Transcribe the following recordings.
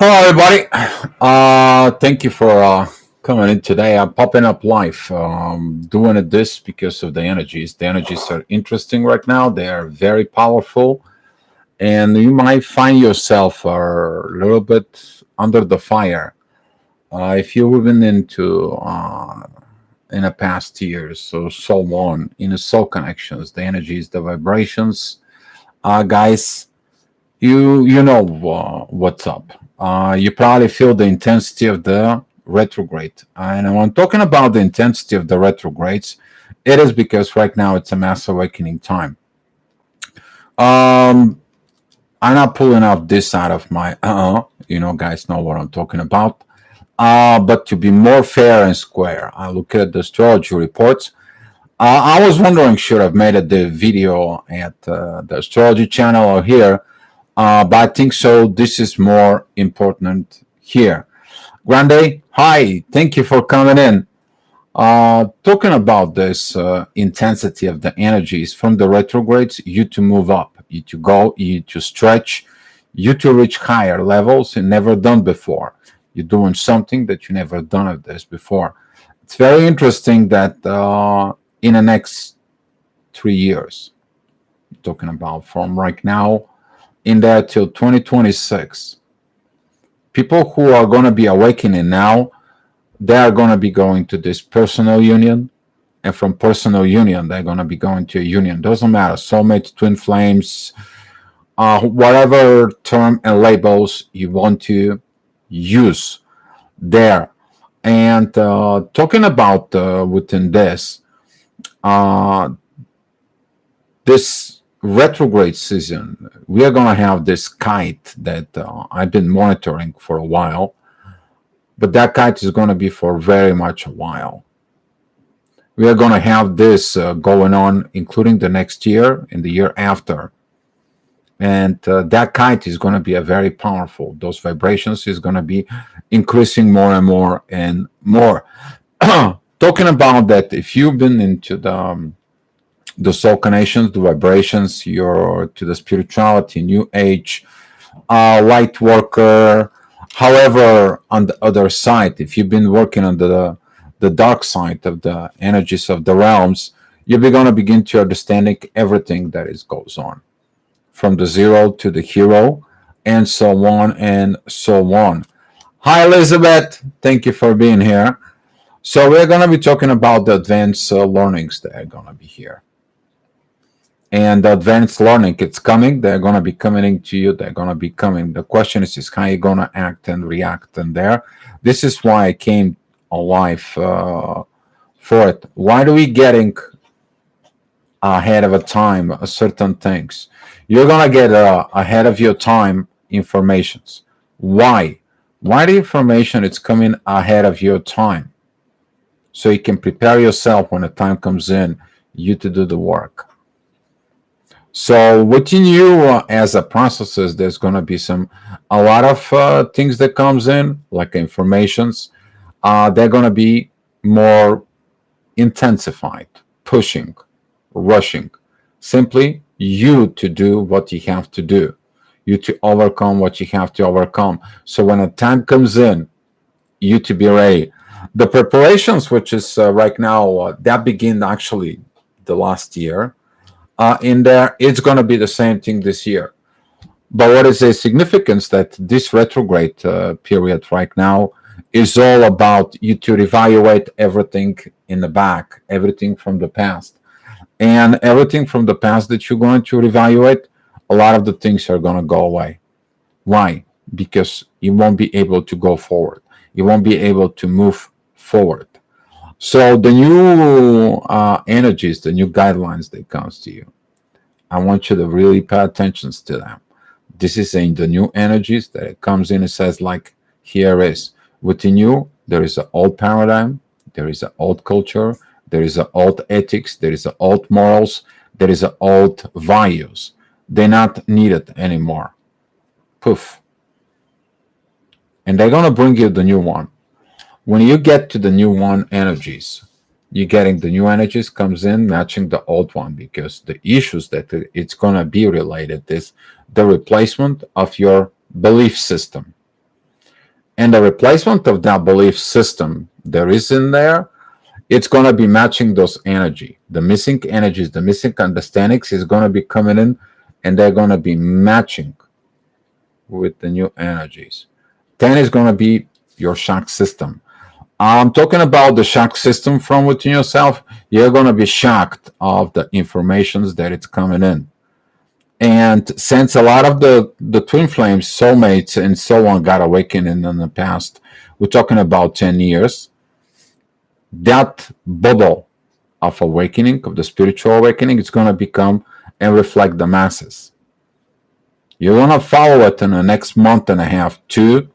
Hello, everybody. Thank you for coming in today. I'm popping up live. Doing this because of the energies. The energies are interesting right now. They are very powerful, and you might find yourself a little bit under the fire if you've been into in the past years or so on in the soul connections, the energies, the vibrations. Guys, you know what's up. You probably feel the intensity of the retrograde. And when I'm talking about the intensity of the retrogrades, it is because right now it's a mass awakening time. Um, I'm not pulling out this out of my guys know what I'm talking about. But to be more fair and square, I look at the astrology reports. I was wondering should I've made the video at the astrology channel or here. But I think so. This is more important here. Grande, hi. Thank you for coming in. Talking about this intensity of the energies from the retrogrades, you to move up, you to go, you to stretch, you to reach higher levels you never done before. You're doing something that you never done of this before. It's very interesting that in the next 3 years, talking about from right now in there till 2026. People who are going to be awakening now, they are going to be going to this personal union. And from personal union, they're going to be going to a union. Doesn't matter. Soulmates, twin flames, whatever term and labels you want to use there. And talking about within uh, this retrograde season, we are going to have this kite that I've been monitoring for a while, but that kite is going to be for very much a while. We are going to have this going on, including the next year and the year after. And that kite is going to be a very powerful. Those vibrations is going to be increasing more and more and more. Talking about that, if you've been into the soul connections, the vibrations, your to the spirituality, new age, light worker. However, on the other side, if you've been working on the dark side of the energies of the realms, you're going to begin to understanding everything that is goes on, from the zero to the hero, and so on and so on. Hi, Elizabeth. Thank you for being here. So we're going to be talking about the advanced learnings that are going to be here. And the advanced learning, it's coming. They're going to be coming to you. They're going to be coming. The question is how you're going to act and react in there. This is why I came alive for it. Why do we getting ahead of a time certain things? You're going to get ahead of your time informations. Why? Why the information is coming ahead of your time? So you can prepare yourself when the time comes in, you to do the work. So within you as a processes, there's going to be a lot of things that comes in, like informations. They're going to be more intensified, pushing, rushing. Simply you to do what you have to do, you to overcome what you have to overcome. So when a time comes in, you to be ready. The preparations, which is right now, that begin actually the last year. In there, it's going to be the same thing this year. But what is the significance that this retrograde period right now is all about you to evaluate everything in the back, everything from the past. And everything from the past that you're going to evaluate, a lot of the things are going to go away. Why? Because you won't be able to go forward. You won't be able to move forward. So the new energies, the new guidelines that comes to you, I want you to really pay attention to them. This is in the new energies that it comes in and says, like, here is within you, there is an old paradigm, there is an old culture, there is an old ethics, there is an old morals, there is an old values. They're not needed anymore. Poof. And they're going to bring you the new one. When you get to the new one energies, you're getting the new energies comes in matching the old one, because the issues that it's going to be related is the replacement of your belief system. And the replacement of that belief system there is in there, it's going to be matching those energy. The missing energies, the missing understandings is going to be coming in, and they're going to be matching with the new energies. 10 is going to be your shock system. I'm talking about the shock system from within yourself. You're going to be shocked of the informations that it's coming in. And since a lot of the twin flames, soulmates, and so on got awakened in the past, we're talking about 10 years, that bubble of awakening, of the spiritual awakening, is going to become and reflect the masses. You're going to follow it in the next month and a half too,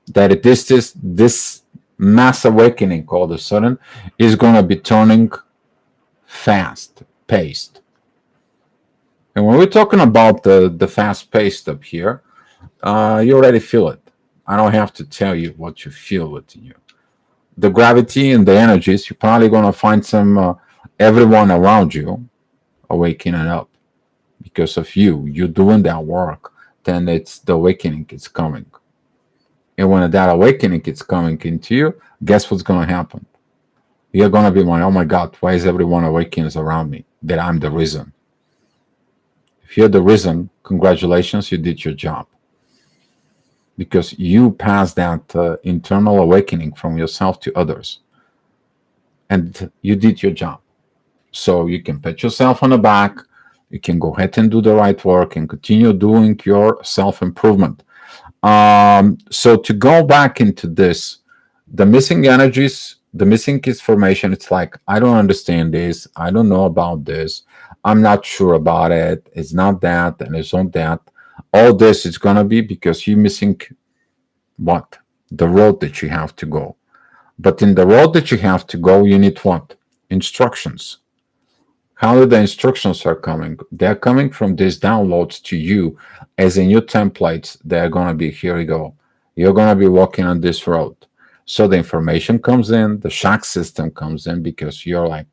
that this mass awakening all of a sudden is going to be turning fast paced. And when we're talking about the fast paced up here, you already feel it. I don't have to tell you what you feel within you. The gravity and the energies, you're probably going to find some everyone around you awakening up because of you. You're doing that work. Then it's the awakening is coming. And when that awakening is coming into you, guess what's going to happen? You're going to be like, oh my God, why is everyone awakening around me? That I'm the reason. If you're the reason, congratulations, you did your job. Because you passed that internal awakening from yourself to others. And you did your job. So you can pat yourself on the back. You can go ahead and do the right work and continue doing your self-improvement. So to go back into this, the missing energies, the missing information, it's like, I don't understand this. I don't know about this. I'm not sure about it. It's not that, and it's not that. All this is going to be because you're missing what? The road that you have to go. But in the road that you have to go, you need what? Instructions. How the instructions are coming? They're coming from these downloads to you as a new templates. They're going to be, here you go. You're going to be walking on this road. So the information comes in, the shock system comes in because you're like,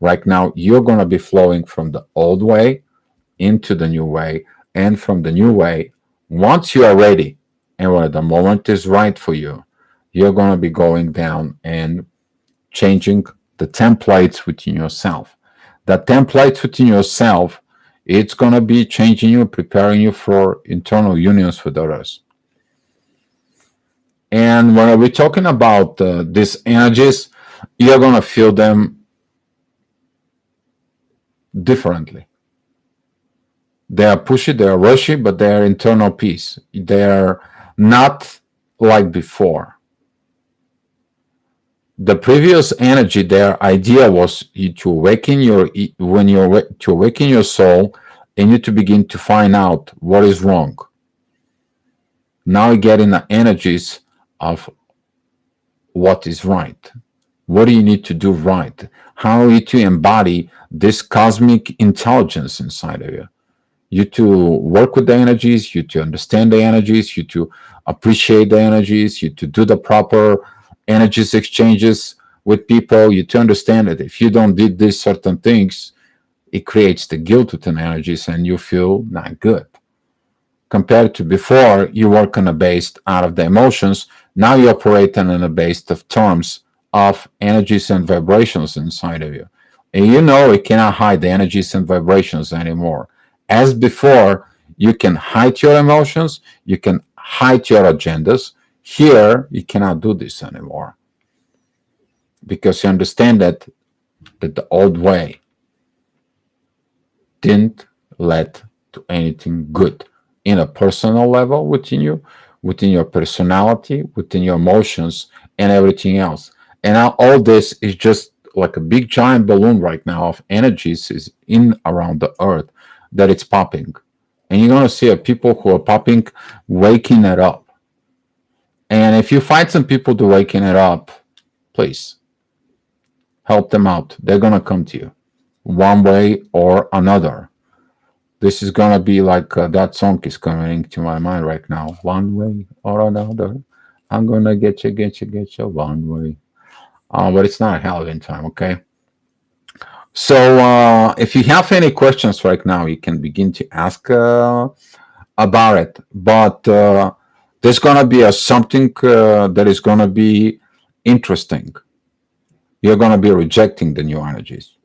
right now, you're going to be flowing from the old way into the new way, and from the new way, once you are ready and when the moment is right for you, you're going to be going down and changing the templates within yourself. The templates within yourself, it's going to be changing you, preparing you for internal unions with others. And when we're talking about these energies, you're going to feel them differently. They are pushy, they are rushy, but they are internal peace. They're not like before. The previous energy, their idea was to awaken to awaken your soul, and you to begin to find out what is wrong. Now you're getting the energies of what is right. What do you need to do right? How are you to embody this cosmic intelligence inside of you? You to work with the energies, you to understand the energies, you to appreciate the energies, you to do the proper energies exchanges with people, you to understand that if you don't do these certain things, it creates the guilt within energies and you feel not good. Compared to before, you work on a base out of the emotions. Now you operate on a base of terms of energies and vibrations inside of you. And you know it cannot hide the energies and vibrations anymore. As before, you can hide your emotions, you can hide your agendas. Here, you cannot do this anymore. Because you understand that the old way didn't lead to anything good in a personal level within you, within your personality, within your emotions, and everything else. And now all this is just like a big giant balloon right now of energies is in around the earth that it's popping. And you're going to see people who are popping, waking it up. And if you find some people to waken it up, please help them out. They're going to come to you one way or another. This is going to be like that song is coming to my mind right now. One way or another. I'm going to get you one way. But it's not a Halloween time, okay? So if you have any questions right now, you can begin to ask about it. But There's going to be a something that is going to be interesting. You're going to be rejecting the new energies.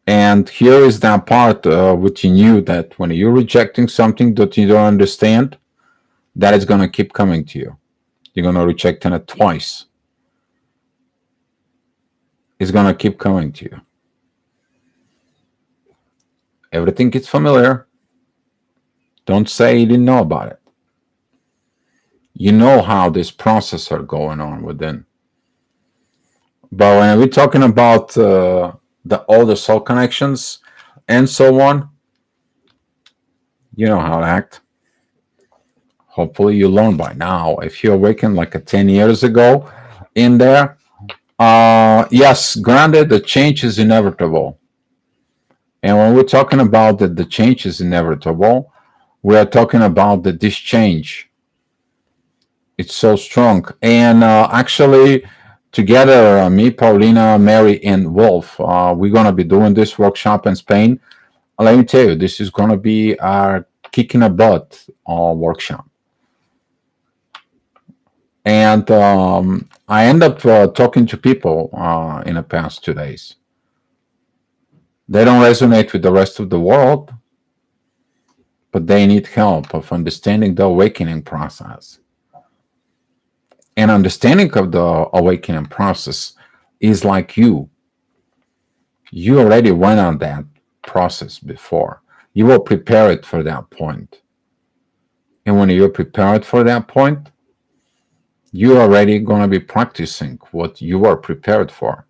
And here is that part which you knew that when you're rejecting something that you don't understand, that is going to keep coming to you. You're going to reject it twice. It's going to keep coming to you. Everything is familiar. Don't say you didn't know about it. You know how this process are going on within. But when we're talking about all the soul connections and so on, you know how to act. Hopefully you learn by now. If you awakened like 10 years ago in there, yes, granted, the change is inevitable. And when we're talking about that the change is inevitable, we are talking about that this change, it's so strong. And actually, together, me, Paulina, Mary, and Wolf, we're going to be doing this workshop in Spain. Let me tell you, this is going to be our kicking a butt workshop. And I end up talking to people in the past 2 days. They don't resonate with the rest of the world, but they need help of understanding the awakening process. And understanding of the awakening process is like you. You already went on that process before. You were prepared for that point. And when you're prepared for that point, you're already going to be practicing what you are prepared for.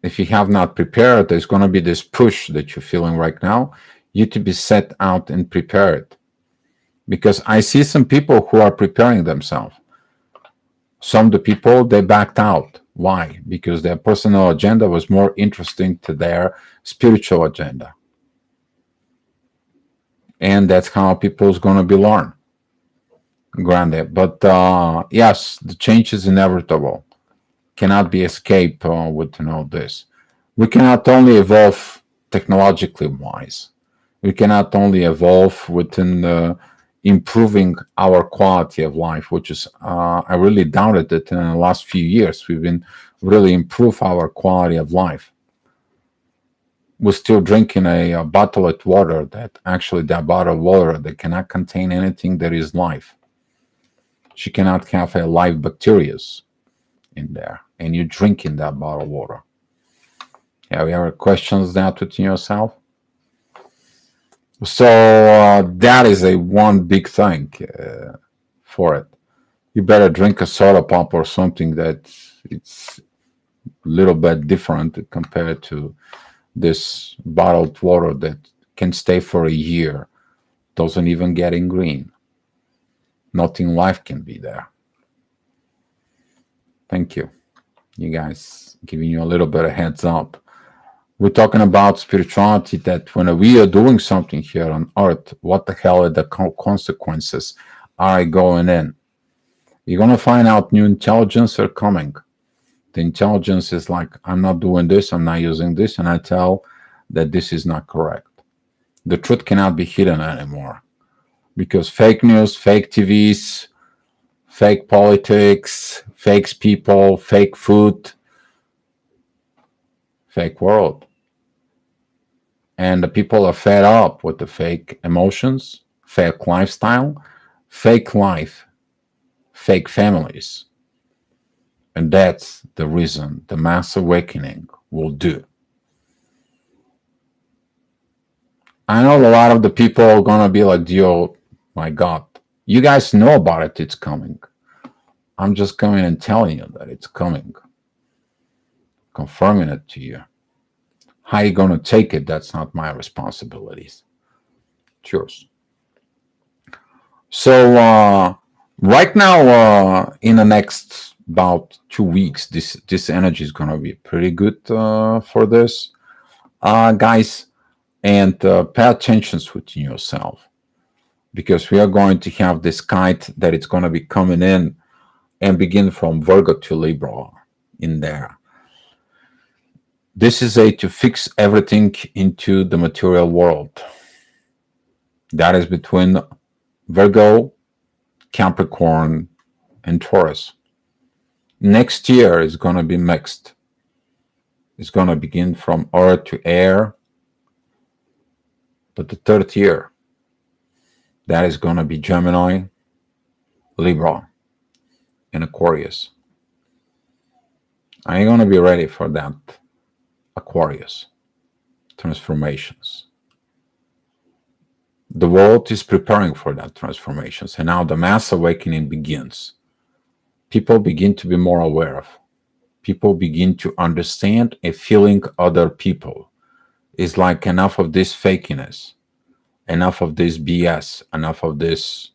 If you have not prepared, there's going to be this push that you're feeling right now. You to be set out and prepared. Because I see some people who are preparing themselves. Some of the people, they backed out. Why? Because their personal agenda was more interesting to their spiritual agenda. And that's how people's going to be learned. Granted. But yes, the change is inevitable. Cannot be escaped with this. We cannot only evolve technologically wise. We cannot only evolve within improving our quality of life, which is I really doubted that in the last few years we've been really improve our quality of life. We're still drinking a bottled water that actually that bottled water that cannot contain anything that is life. She cannot have a live bacteria in there, and you're drinking that bottled water. Have you ever questioned that within yourself? So that is a one big thing for it. You better drink a soda pop or something that it's a little bit different compared to this bottled water that can stay for a year, doesn't even get in green. Nothing life can be there. Thank you. You guys giving you a little bit of heads up. We're talking about spirituality, that when we are doing something here on earth, what the hell are the consequences are going in? You're going to find out new intelligence are coming. The intelligence is like, I'm not doing this, I'm not using this, and I tell that this is not correct. The truth cannot be hidden anymore. Because fake news, fake TVs, fake politics, fake people, fake food, fake world. And the people are fed up with the fake emotions, fake lifestyle, fake life, fake families. And that's the reason the mass awakening will do. I know a lot of the people are going to be like, yo, my God, you guys know about it, it's coming. I'm just coming and telling you that it's coming. Confirming it to you. How you going to take it, that's not my responsibilities. It's yours. So right now, in the next about 2 weeks, this energy is going to be pretty good for this, guys. And pay attention within yourself, because we are going to have this kite that it's going to be coming in and begin from Virgo to Libra in there. This is to fix everything into the material world. That is between Virgo, Capricorn, and Taurus. Next year is going to be mixed. It's going to begin from earth to air, but the third year, that is going to be Gemini, Libra, and Aquarius. Are you going to be ready for that Aquarius transformations? The world is preparing for that transformations, and now the mass awakening begins. People begin to be more aware of. People begin to understand and feeling other people. It's like enough of this fakiness, enough of this BS, enough of this,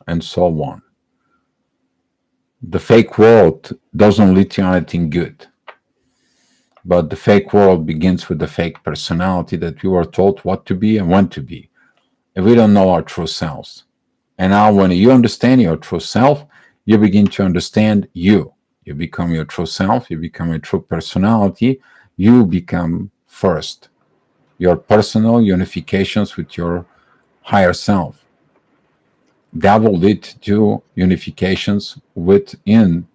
and so on. The fake world doesn't lead to anything good. But the fake world begins with the fake personality that we were told what to be and when to be. And we don't know our true selves. And now when you understand your true self, you begin to understand you. You become your true self, you become your true personality, you become first your personal unifications with your higher self. That will lead to unifications within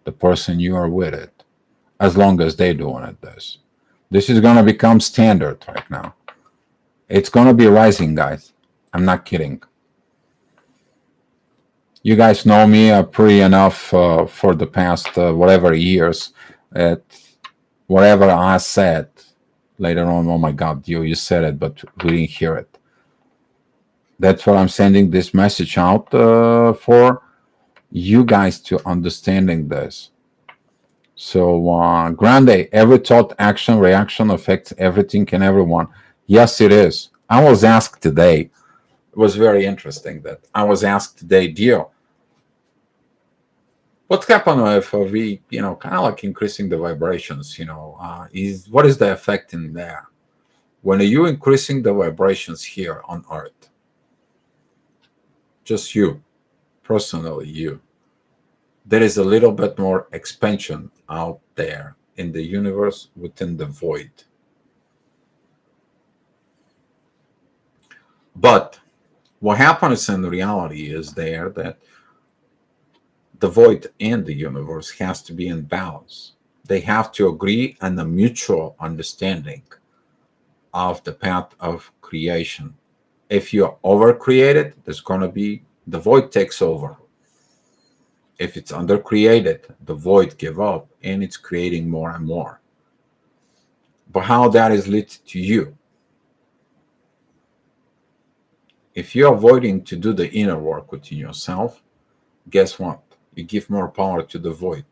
the person you are with it, as long as they're doing it this. This is going to become standard right now. It's going to be rising, guys. I'm not kidding. You guys know me pretty enough for the past whatever years. Whatever I said later on, oh my God, you said it, but we didn't hear it. That's what I'm sending this message out for you guys to understanding this. So, Grande, every thought, action, reaction affects everything and everyone. Yes, it is. I was asked today, it was very interesting that I was asked today, Dio, what's happening if we, kind of like increasing the vibrations, what is the effect in there? When are you increasing the vibrations here on Earth? Just you, personally you. There is a little bit more expansion out there in the universe within the void. But what happens in reality is there that the void and the universe has to be in balance. They have to agree on a mutual understanding of the path of creation. If you overcreate it, there's going to be the void takes over. If it's undercreated, the void give up and it's creating more and more. But how that is lit to you? If you're avoiding to do the inner work within yourself, guess what? You give more power to the void.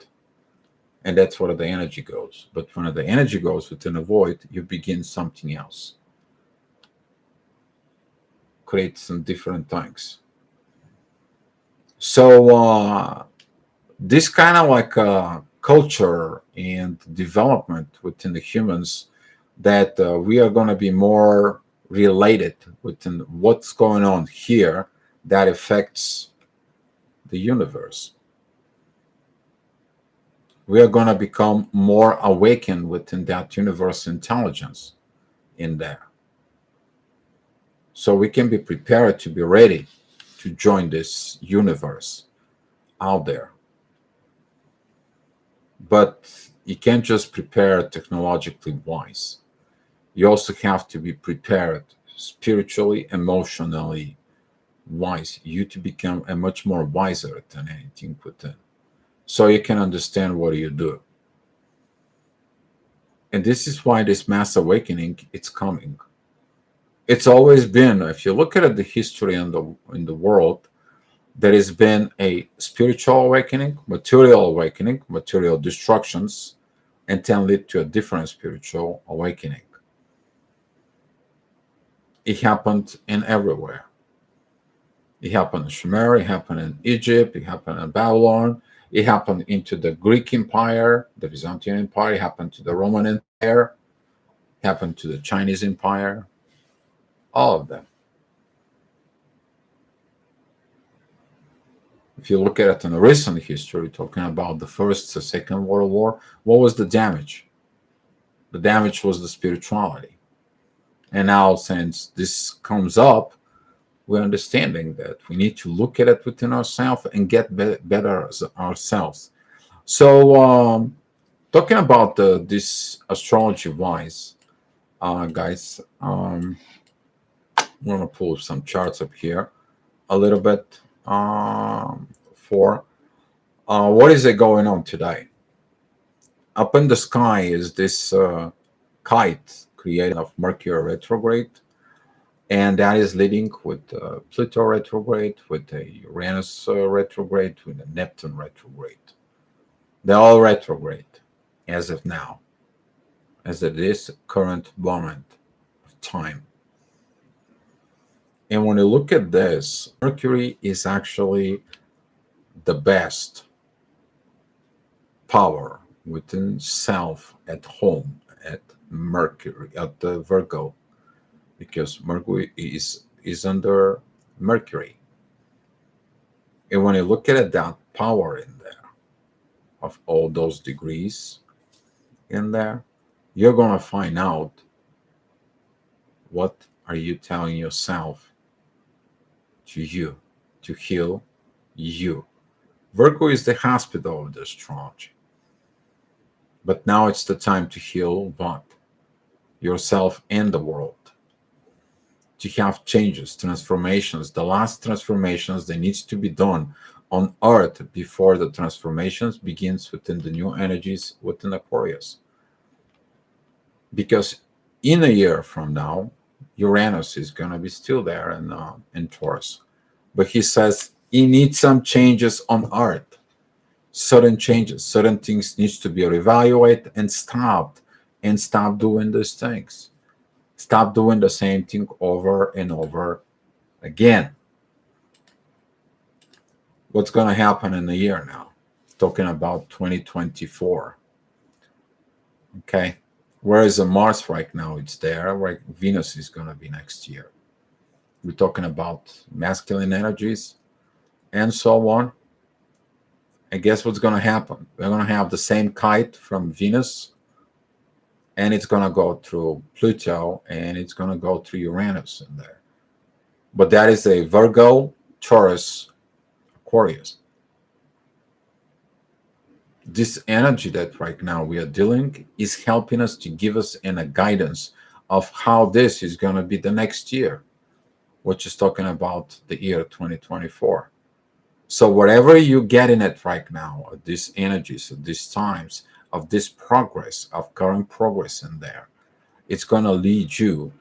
And that's where the energy goes. But when the energy goes within a void, you begin something else. Create some different things. So this kind of like culture and development within the humans that we are going to be more related within what's going on here that affects the universe. We are going to become more awakened within that universe intelligence in there. So we can be prepared to be ready to join this universe out there. But you can't just prepare technologically wise. You also have to be prepared spiritually, emotionally wise. You to become a much more wiser than anything within. So you can understand what you do. And this is why this mass awakening, it's coming. It's always been, if you look at the history in the world, there has been a spiritual awakening, material destructions, and then lead to a different spiritual awakening. It happened in everywhere. It happened in Sumer, it happened in Egypt, it happened in Babylon, it happened into the Greek Empire, the Byzantine Empire, it happened to the Roman Empire, it happened to the Chinese Empire, all of them. If you look at it in the recent history, talking about the First, the Second World War, what was the damage? The damage was the spirituality. And now, since this comes up, We're understanding that we need to look at it within ourselves and get better as ourselves. So, talking about this astrology wise, guys, I'm gonna pull some charts up here a little bit for what is it going on today. Up in the sky is this kite created of Mercury retrograde, and that is leading with Pluto retrograde, with the Uranus retrograde, with the Neptune retrograde. They're all retrograde as of now, as it is current moment of time. And when you look at this, Mercury is actually the best power within self at home at Mercury, at the Virgo, because Mercury is under Mercury. And when you look at it, that power in there of all those degrees in there, you're gonna find out what are you telling yourself to you to heal you. Virgo is the hospital of the astrology. But now it's the time to heal what? Yourself and the world. To have changes, transformations. The last transformations that needs to be done on Earth before the transformations begins within the new energies within Aquarius. Because in a year from now, Uranus is going to be still there in Taurus. But he says he needs some changes on Earth. Certain changes, certain things needs to be reevaluated and stopped, and stop doing these things. Stop doing the same thing over and over again. What's going to happen in a year now? Talking about 2024. Okay. Where is the Mars right now? It's there. Right. Venus is going to be next year. We're talking about masculine energies and so on. And guess what's going to happen? We're going to have the same kite from Venus, and it's going to go through Pluto, and it's going to go through Uranus in there. But that is a Virgo, Taurus, Aquarius. This energy that right now we are dealing is helping us to give us a guidance of how this is going to be the next year, which is talking about the year 2024. So wherever you get in it right now, these energies, these times of this progress, of current progress in there, it's going to lead you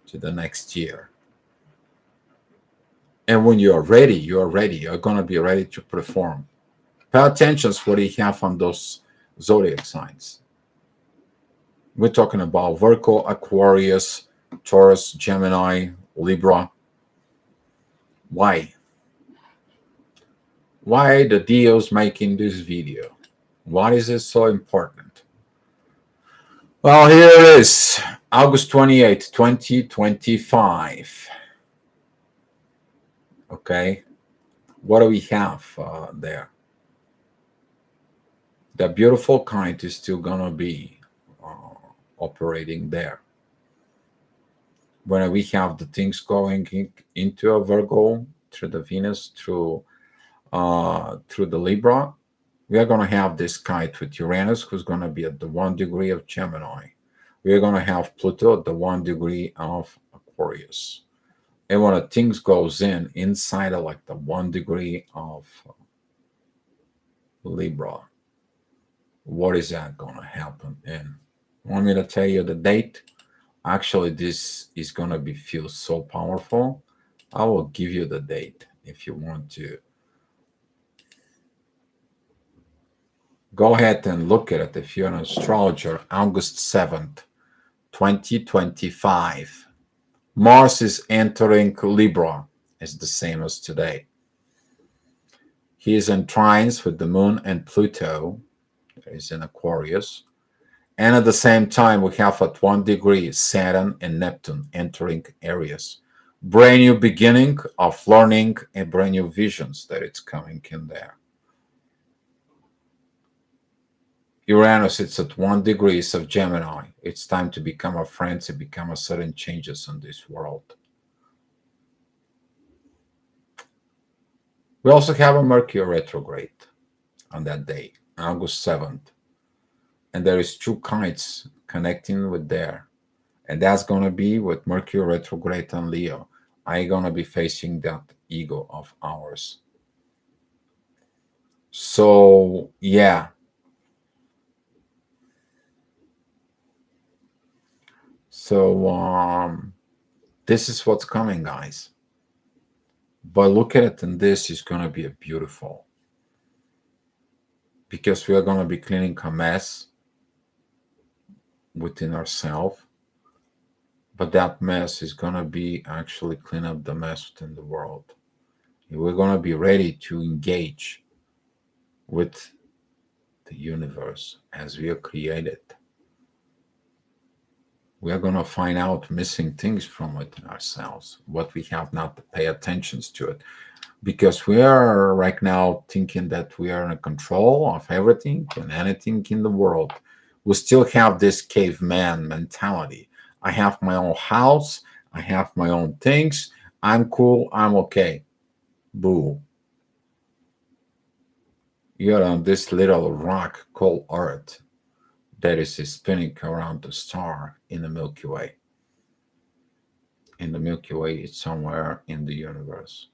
to the next year. And when you're ready, you're ready. You're going to be ready to perform. Pay attention to what you have on those zodiac signs. We're talking about Virgo, Aquarius, Taurus, Gemini, Libra. Why? Why the deals making this video? Why is it so important? Well, here it is, August 28, 2025. Okay, what do we have there? The beautiful kite is still gonna be operating there. When we have the things going into a Virgo, through the Venus, through the Libra, we are going to have this kite with Uranus, who's going to be at the 1 degree of Gemini. We are going to have Pluto at the 1 degree of Aquarius. And when things goes inside of like the 1 degree of Libra, what is that going to happen? And want me to tell you the date? Actually, this is going to feel so powerful. I will give you the date if you want to. Go ahead and look at it if you're an astrologer. August 7th, 2025. Mars is entering Libra. It's the same as today. He is in trines with the Moon and Pluto. He's in Aquarius. And at the same time, we have at 1 degree Saturn and Neptune entering Aries. Brand new beginning of learning and brand new visions that it's coming in there. Uranus, it's at 1 degree of Gemini. It's time to become a friend, to become a certain changes in this world. We also have a Mercury retrograde on that day, August 7th. And there is two kites connecting with there. And that's going to be with Mercury retrograde and Leo. I'm going to be facing that ego of ours. So, yeah. So, this is what's coming, guys. But look at it, and this is going to be a beautiful. Because we are going to be cleaning a mess within ourselves. But that mess is going to be actually clean up the mess within the world. We're going to be ready to engage with the universe as we are created. We are going to find out missing things from within ourselves, what we have not to pay attention to it. Because we are right now thinking that we are in control of everything and anything in the world. We still have this caveman mentality. I have my own house. I have my own things. I'm cool. I'm okay. Boo. You're on this little rock called Earth that is spinning around the star in the Milky Way. In the Milky Way, it's somewhere in the universe.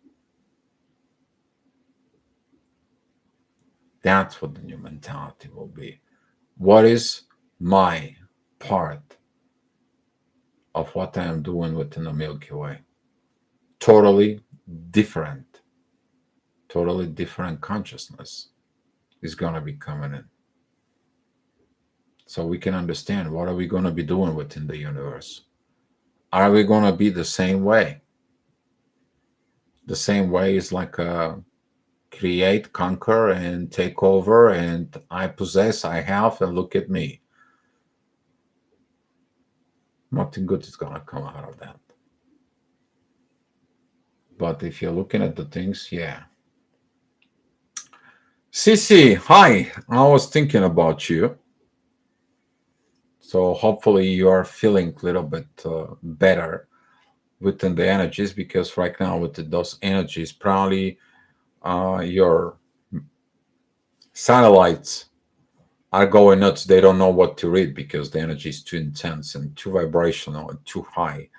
That's what the new mentality will be. What is my part of what I am doing within the Milky Way? Totally different consciousness is going to be coming in. So we can understand what are we going to be doing within the universe. Are we going to be the same way? The same way is like create, conquer, and take over, and I possess, I have, and look at me. Nothing good is going to come out of that. But if you're looking at the things, yeah. Cici, hi. I was thinking about you. So hopefully you are feeling a little bit better within the energies, because right now with those energies, probably your satellites are going nuts. They don't know what to read because the energy is too intense and too vibrational and too high.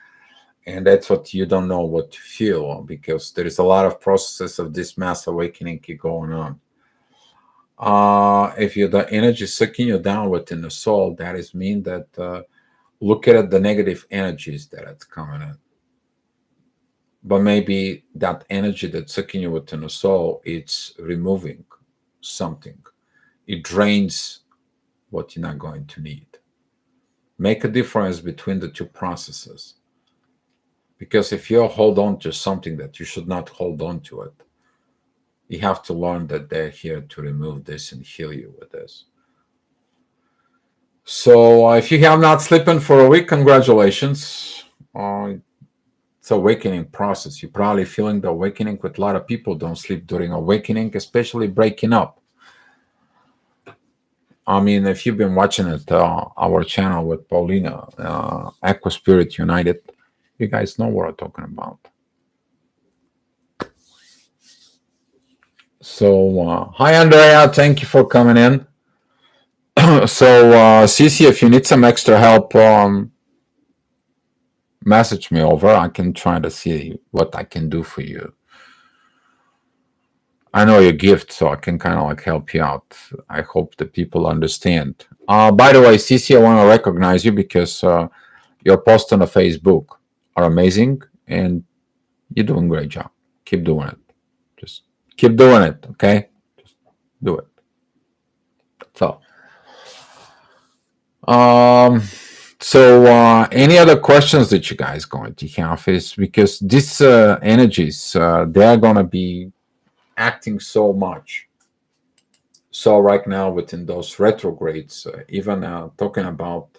And that's what you don't know what to feel, because there is a lot of processes of this mass awakening going on. If you the energy sucking you down within the soul, that is mean that look at the negative energies that it's coming in. But maybe that energy that's sucking you within the soul, it's removing something. It drains what you're not going to need. Make a difference between the two processes. Because if you hold on to something that you should not hold on to it, you have to learn that they're here to remove this and heal you with this. So if you have not sleeping for a week, congratulations. It's awakening process. You're probably feeling the awakening with a lot of people don't sleep during awakening, especially breaking up. I mean, if you've been watching it, our channel with Paulina, Aqua Spirit United, you guys know what I'm talking about. So, hi, Andrea. Thank you for coming in. So, Cici, if you need some extra help, message me over. I can try to see what I can do for you. I know your gift, so I can kind of like help you out. I hope that people understand. By the way, Cici, I want to recognize you because your posts on the Facebook are amazing, and you're doing a great job. Keep doing it. Just keep doing it, okay? Just do it. So, any other questions that you guys going to have is because these energies, they are going to be acting so much. So right now within those retrogrades, even talking about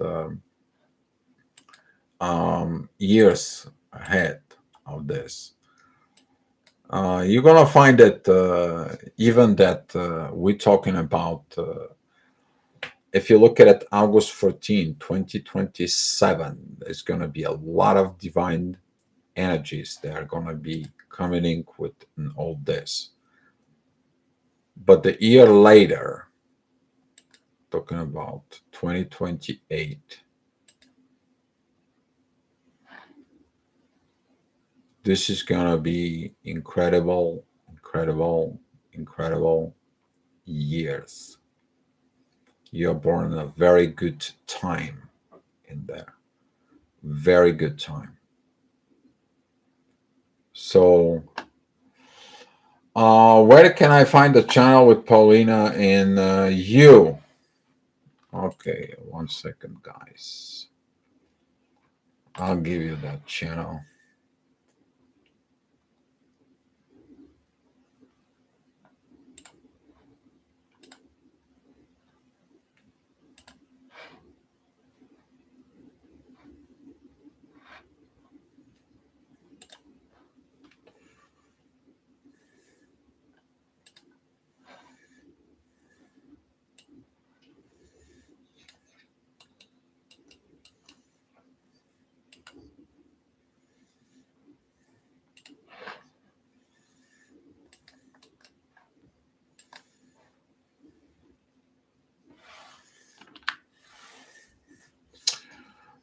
years ahead of this, you're gonna find that even that we're talking about, if you look at it, August 14, 2027, there's gonna be a lot of divine energies that are gonna be coming in with all this. But the year later, talking about 2028, this is gonna be incredible, incredible, incredible years. You're born in a very good time in there. Very good time. So, where can I find the channel with Paulina and you? Okay, 1 second, guys. I'll give you that channel.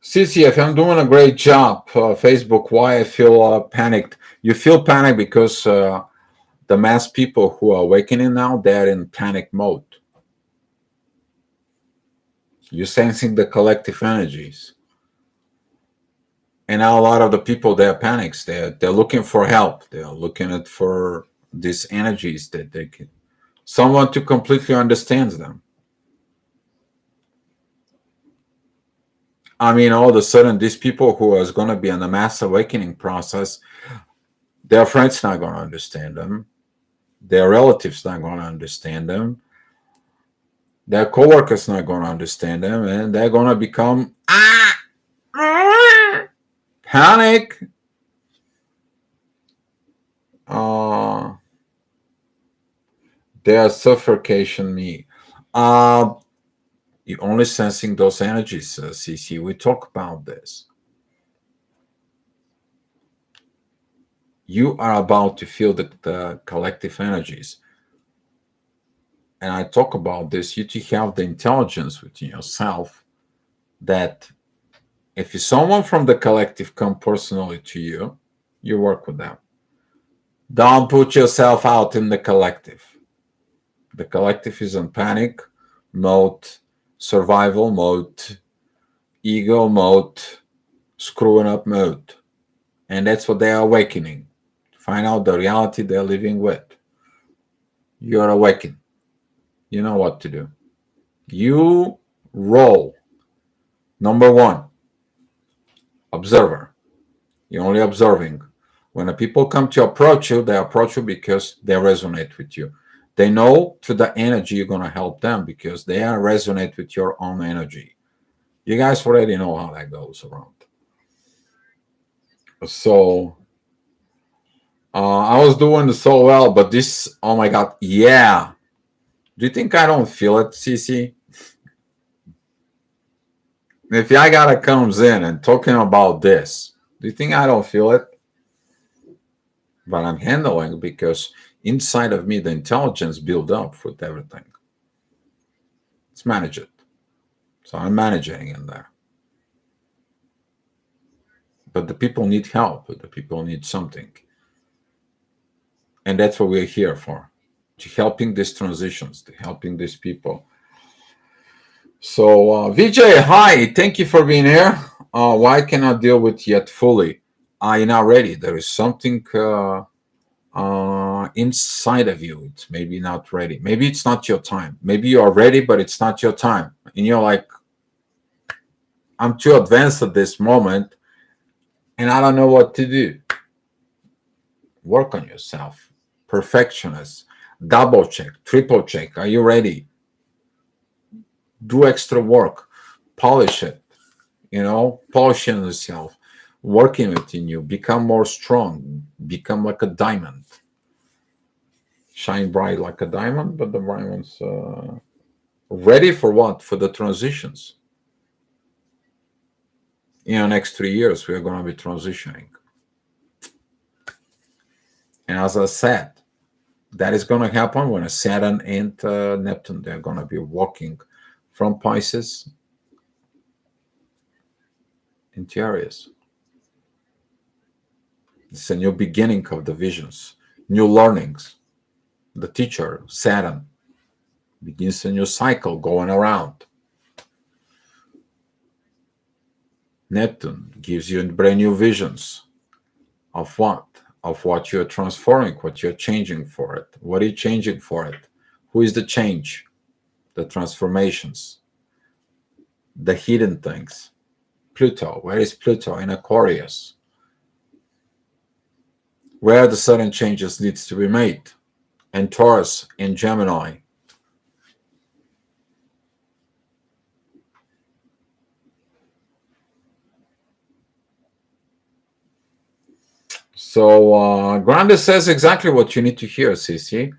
CCF, I'm doing a great job. Facebook, why I feel panicked. You feel panicked because the mass people who are awakening now, they're in panic mode. You're sensing the collective energies. And now a lot of the people, they're panics. They're looking for help. They're looking at for these energies that they can, someone to completely understands them. I mean, all of a sudden, these people who are going to be in the mass awakening process, their friends not going to understand them. Their relatives not going to understand them. Their coworkers not going to understand them, and they're going to become panic. They are suffocation me. You're only sensing those energies, CC. We talk about this. You are about to feel the collective energies. And I talk about this, you to have the intelligence within yourself that if someone from the collective come personally to you, you work with them. Don't put yourself out in the collective. The collective is in panic mode, survival mode, ego mode, screwing up mode. And that's what they are awakening. Find out the reality they're living with. You're awakened. You know what to do. You roll. Number one, observer. You're only observing. When the people come to approach you, they approach you because they resonate with you. They know through the energy you're going to help them because they resonate with your own energy. You guys already know how that goes around. So I was doing so well, but this, oh my God, yeah. Do you think I don't feel it, CC? If Yagara comes in and talking about this, do you think I don't feel it? But I'm handling because inside of me, the intelligence build up with everything. Let's manage it. So I'm managing in there. But the people need help. The people need something. And that's what we're here for. To helping these transitions, to helping these people. So Vijay, hi. Thank you for being here. Why cannot deal with yet fully? You're not ready. There is something inside of you. It's maybe not ready. Maybe it's not your time. Maybe you are ready, but it's not your time. And you're like, I'm too advanced at this moment and I don't know what to do. Work on yourself. Perfectionist. Double check, triple check. Are you ready? Do extra work. Polish it. Polishing yourself. Working within you. Become more strong. Become like a diamond. Shine bright like a diamond, but the diamond's ready for what? For the transitions. Next 3 years, we are going to be transitioning. And as I said, That is going to happen when Saturn and Neptune, they're going to be walking from Pisces into Aries. It's a new beginning of the visions, new learnings. The teacher, Saturn, begins a new cycle going around. Neptune gives you brand new visions of what? Of what you're transforming, what you're changing for it. What are you changing for it? Who is the change? The transformations, the hidden things. Pluto, where is Pluto? In Aquarius. Where the sudden changes needs to be made. And Taurus in Gemini. So Grande says exactly what you need to hear, Cece.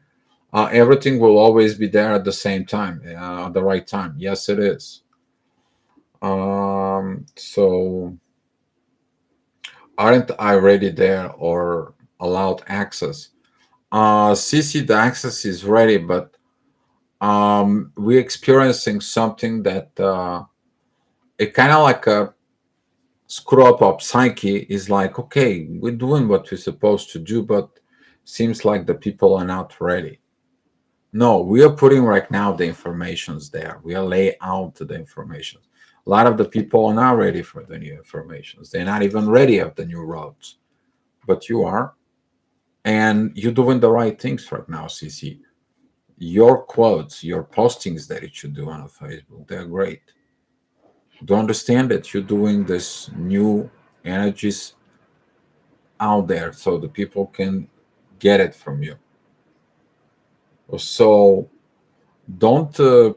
Everything will always be there at the same time, at the right time. Yes, it is. So aren't I already there or allowed access? CC, the access is ready, but we're experiencing something that it kind of like a screw up of psyche is like, okay, we're doing what we're supposed to do, but seems like the people are not ready. No, we are putting right now the informations there. We are laying out the information. A lot of the people are not ready for the new informations. They're not even ready of the new roads, but you are, and you're doing the right things right now, CC. Your quotes, your postings that you should do on Facebook, they're great. Do understand that you're doing this new energies out there so the people can get it from you. So don't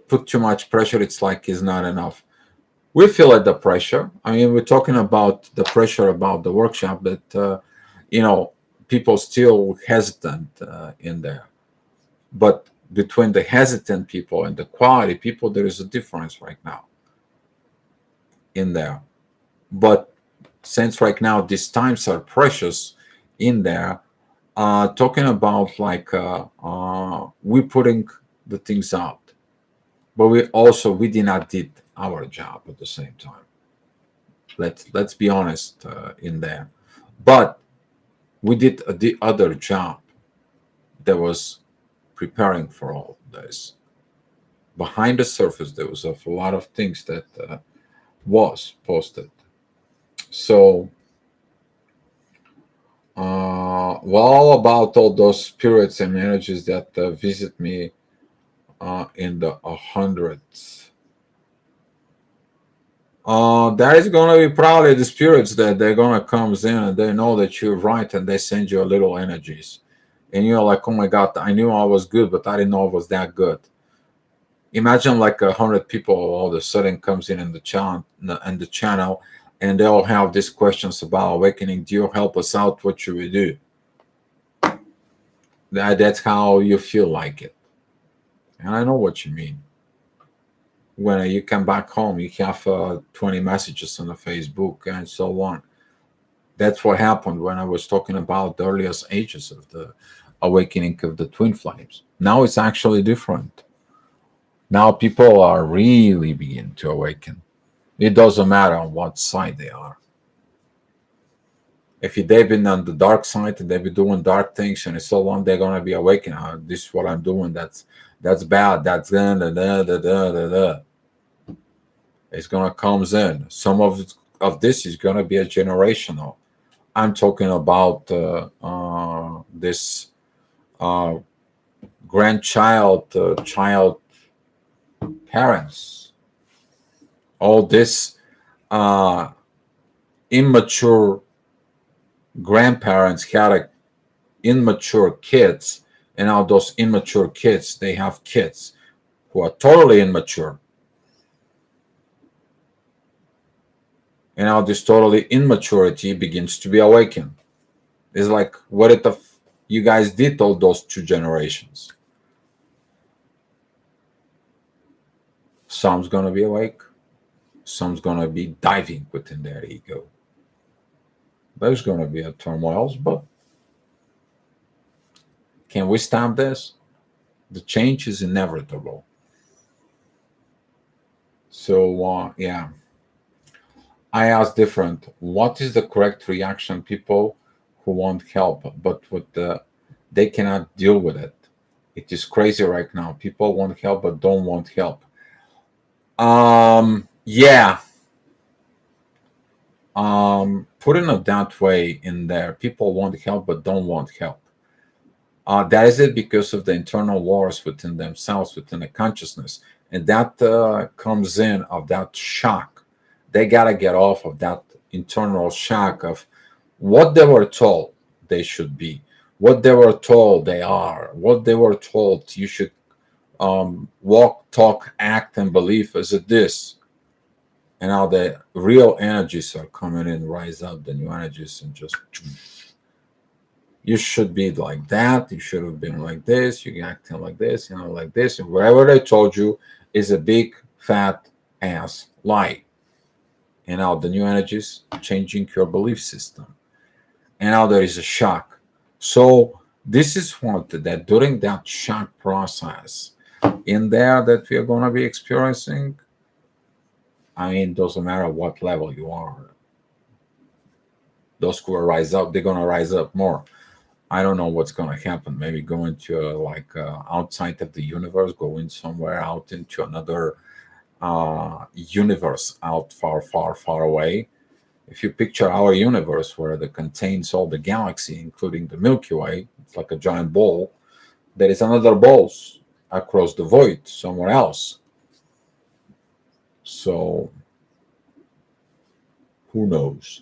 put too much pressure. It's like it's not enough. We feel it, the pressure. I mean, we're talking about the pressure about the workshop that, you know, people still hesitant in there. But between the hesitant people and the quality people, there is a difference right now in there. But since right now these times are precious in there, talking about like we putting the things out, but we did not did our job at the same time. Let's be honest in there, but we did the other job that was preparing for all this. Behind the surface, there was a lot of things that was posted. So, well, about all those spirits and energies that visit me in the hundreds. That is gonna be probably the spirits that they're gonna comes in and they know that you're right and they send you a little energies, and you're like, oh my god, I knew I was good, but I didn't know I was that good. Imagine like 100 people all of a sudden comes in the channel, and they all have these questions about awakening. Do you help us out? What should we do? That's how you feel like it, and I know what you mean. When you come back home, you have 20 messages on the Facebook and so on. That's what happened when I was talking about the earliest ages of the awakening of the twin flames. Now it's actually different. Now people are really beginning to awaken. It doesn't matter on what side they are. If they've been on the dark side and they've been doing dark things and so on, they're gonna be awakened. This is what I'm doing. That's bad. That's da. It's gonna comes in. Some of this is gonna be a generational. I'm talking about this uh, grandchild, child parents. All this uh, immature grandparents had immature kids, and now those immature kids they have kids who are totally immature. And now this totally immaturity begins to be awakened. It's like what if you guys did all those two generations? Some's gonna be awake, some's gonna be diving within their ego. There's gonna be a turmoil, but Can we stop this? The change is inevitable. So yeah, I ask different. What is the correct reaction? People who want help, but they cannot deal with it. It is crazy right now. People want help, but don't want help. Yeah. Putting it that way in there, people want help, but don't want help. That is it because of the internal wars within themselves, within the consciousness, and that comes in of that shock. They gotta get off of that internal shock of what they were told they should be, what they were told they are, what they were told you should walk, talk, act, and believe as it is. And now the real energies are coming in, rise up, the new energies, and just you should be like that. You should have been like this. You acting like this, like this. And whatever they told you is a big fat ass lie. And now the new energies changing your belief system. And now there is a shock. So this is what that during that shock process in there that we are going to be experiencing. I mean, doesn't matter what level you are. Those who will rise up, they're going to rise up more. I don't know what's going to happen. Maybe go into outside of the universe, going somewhere out into another universe out far, far, far away. If you picture our universe where it contains all the galaxy, including the Milky Way, it's like a giant ball. There is another balls across the void somewhere else. So who knows?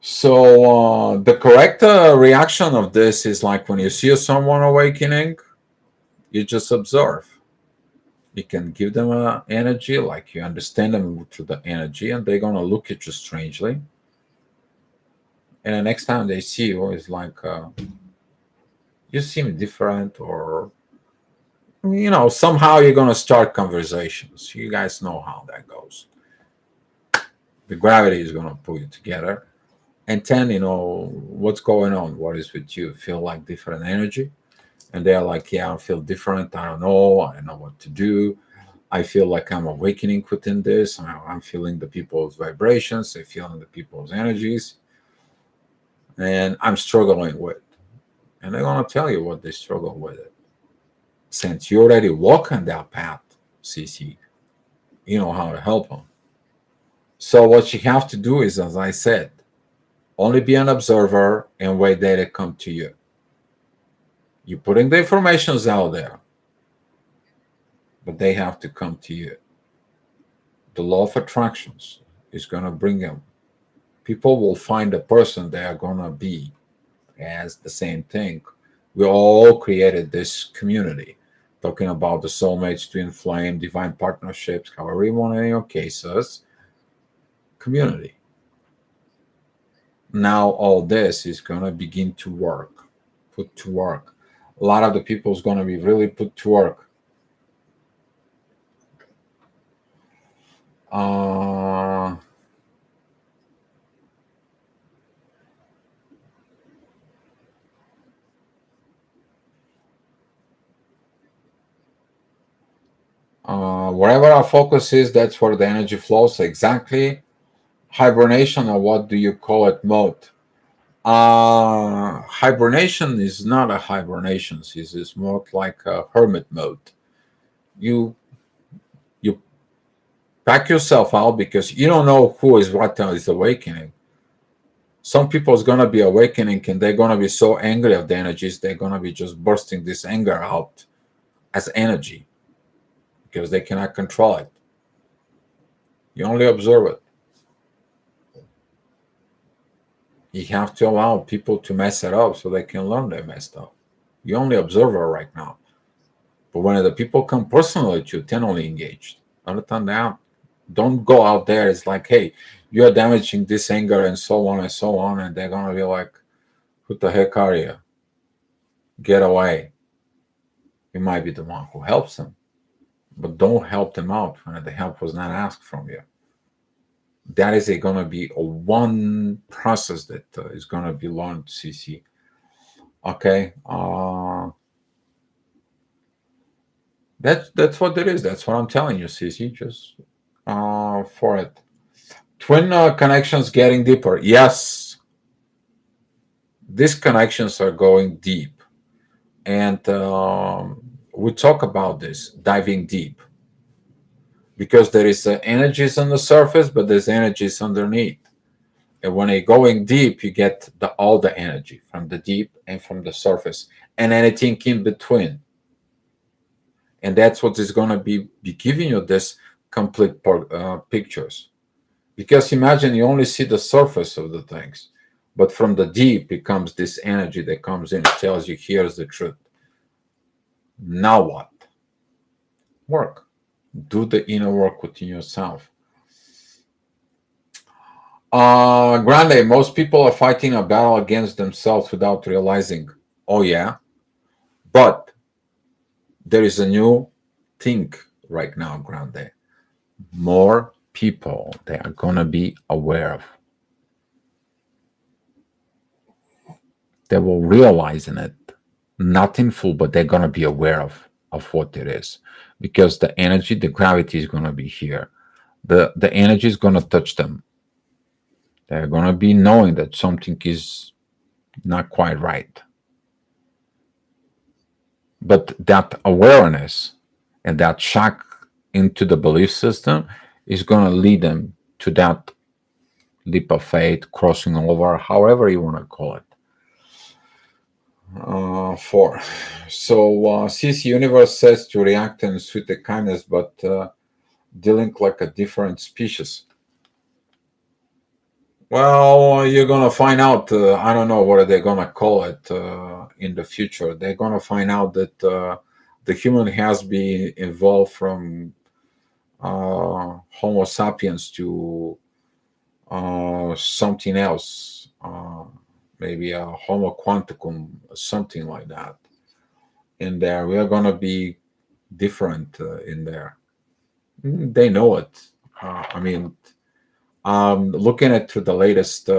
So the correct reaction of this is like when you see someone awakening, you just observe. You can give them energy, like you understand them through the energy, and they're gonna look at you strangely. And the next time they see you, it's like you seem different, or somehow you're gonna start conversations. You guys know how that goes. The gravity is gonna pull you together, and then what's going on. What is with you? Feel like different energy, and they're like, yeah, I feel different. I don't know what to do. I feel like I'm awakening within this. I'm feeling the people's vibrations. I'm feeling the people's energies, and I'm struggling with. And they're gonna tell you what they struggle with it. Since you already walk on that path, CC, you know how to help them. So what you have to do is, as I said, only be an observer and wait that it come to you. You're putting the informations out there, but they have to come to you. The law of attractions is going to bring them. People will find a person they are going to be as the same thing. We all created this community, talking about the soulmates, twin flame, divine partnerships, however you want in your cases, community. Now all this is going to begin to work, put to work. A lot of the people is going to be really put to work. Wherever our focus is, that's where the energy flows. Exactly. Hibernation, or what do you call it, mode? Hibernation is not a hibernation. It's more like a hermit mode. You pack yourself out because you don't know who is what is awakening. Some people is gonna be awakening and they're gonna be so angry of the energies, they're gonna be just bursting this anger out as energy because they cannot control it. You only observe it. You have to allow people to mess it up so they can learn they messed up. You only observe it right now. But when the people come personally to you, then only engaged. Understand that? Don't go out there. It's like, hey, you are damaging this anger and so on and so on. And they're going to be like, who the heck are you? Get away. You might be the one who helps them. But don't help them out when the help was not asked from you. That is going to be a one process that is going to be learned, CC. Okay, that's what it is. That's what I'm telling you, CC. Just for it. Twin connections getting deeper. Yes, these connections are going deep, and we talk about this diving deep because there is energies on the surface, but there's energies underneath. And when you're going deep, you get all the energy from the deep and from the surface, and anything in between. And that's what is going to be giving you this complete pictures. Because imagine you only see the surface of the things, but from the deep it comes this energy that comes in, tells you here's the truth. Now what? Work. Do the inner work within yourself. Grande, most people are fighting a battle against themselves without realizing. Oh yeah, but there is a new thing right now, Grande. More people they are gonna be aware of. They will realize in it, not in full, but they're gonna be aware of what it is, because the energy, the gravity is gonna be here. The energy is gonna touch them. They're gonna be knowing that something is not quite right. But that awareness and that shock into the belief system is going to lead them to that leap of faith, crossing over, however you want to call it. Four. So, since universe says to react and with the kindness, but dealing like a different species. Well, you're gonna find out. I don't know what they're gonna call it in the future. They're gonna find out that the human has been evolved from Homo sapiens to something else, maybe a Homo quanticum, something like that. In there, we are gonna be different in there. They know it. I mean, looking at the latest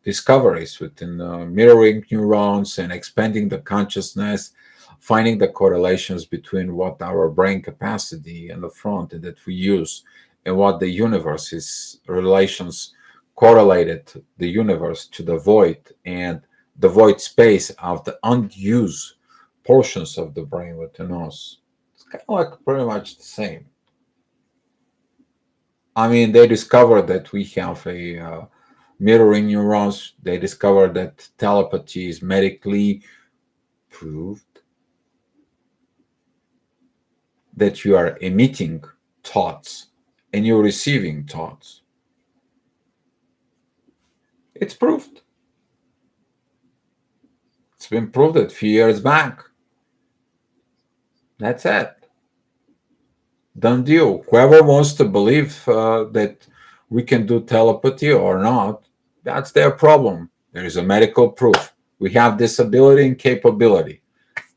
discoveries within mirroring neurons and expanding the consciousness, finding the correlations between what our brain capacity and the front that we use and what the universe is relations correlated the universe to the void and the void space of the unused portions of the brain within us. It's kind of like pretty much the same. I mean, they discovered that we have a mirroring neurons. They discovered that telepathy is medically proved, that you are emitting thoughts and you're receiving thoughts. It's proved. It's been proved a few years back. That's it. Done deal. Whoever wants to believe that we can do telepathy or not, that's their problem. There is a medical proof. We have this ability and capability.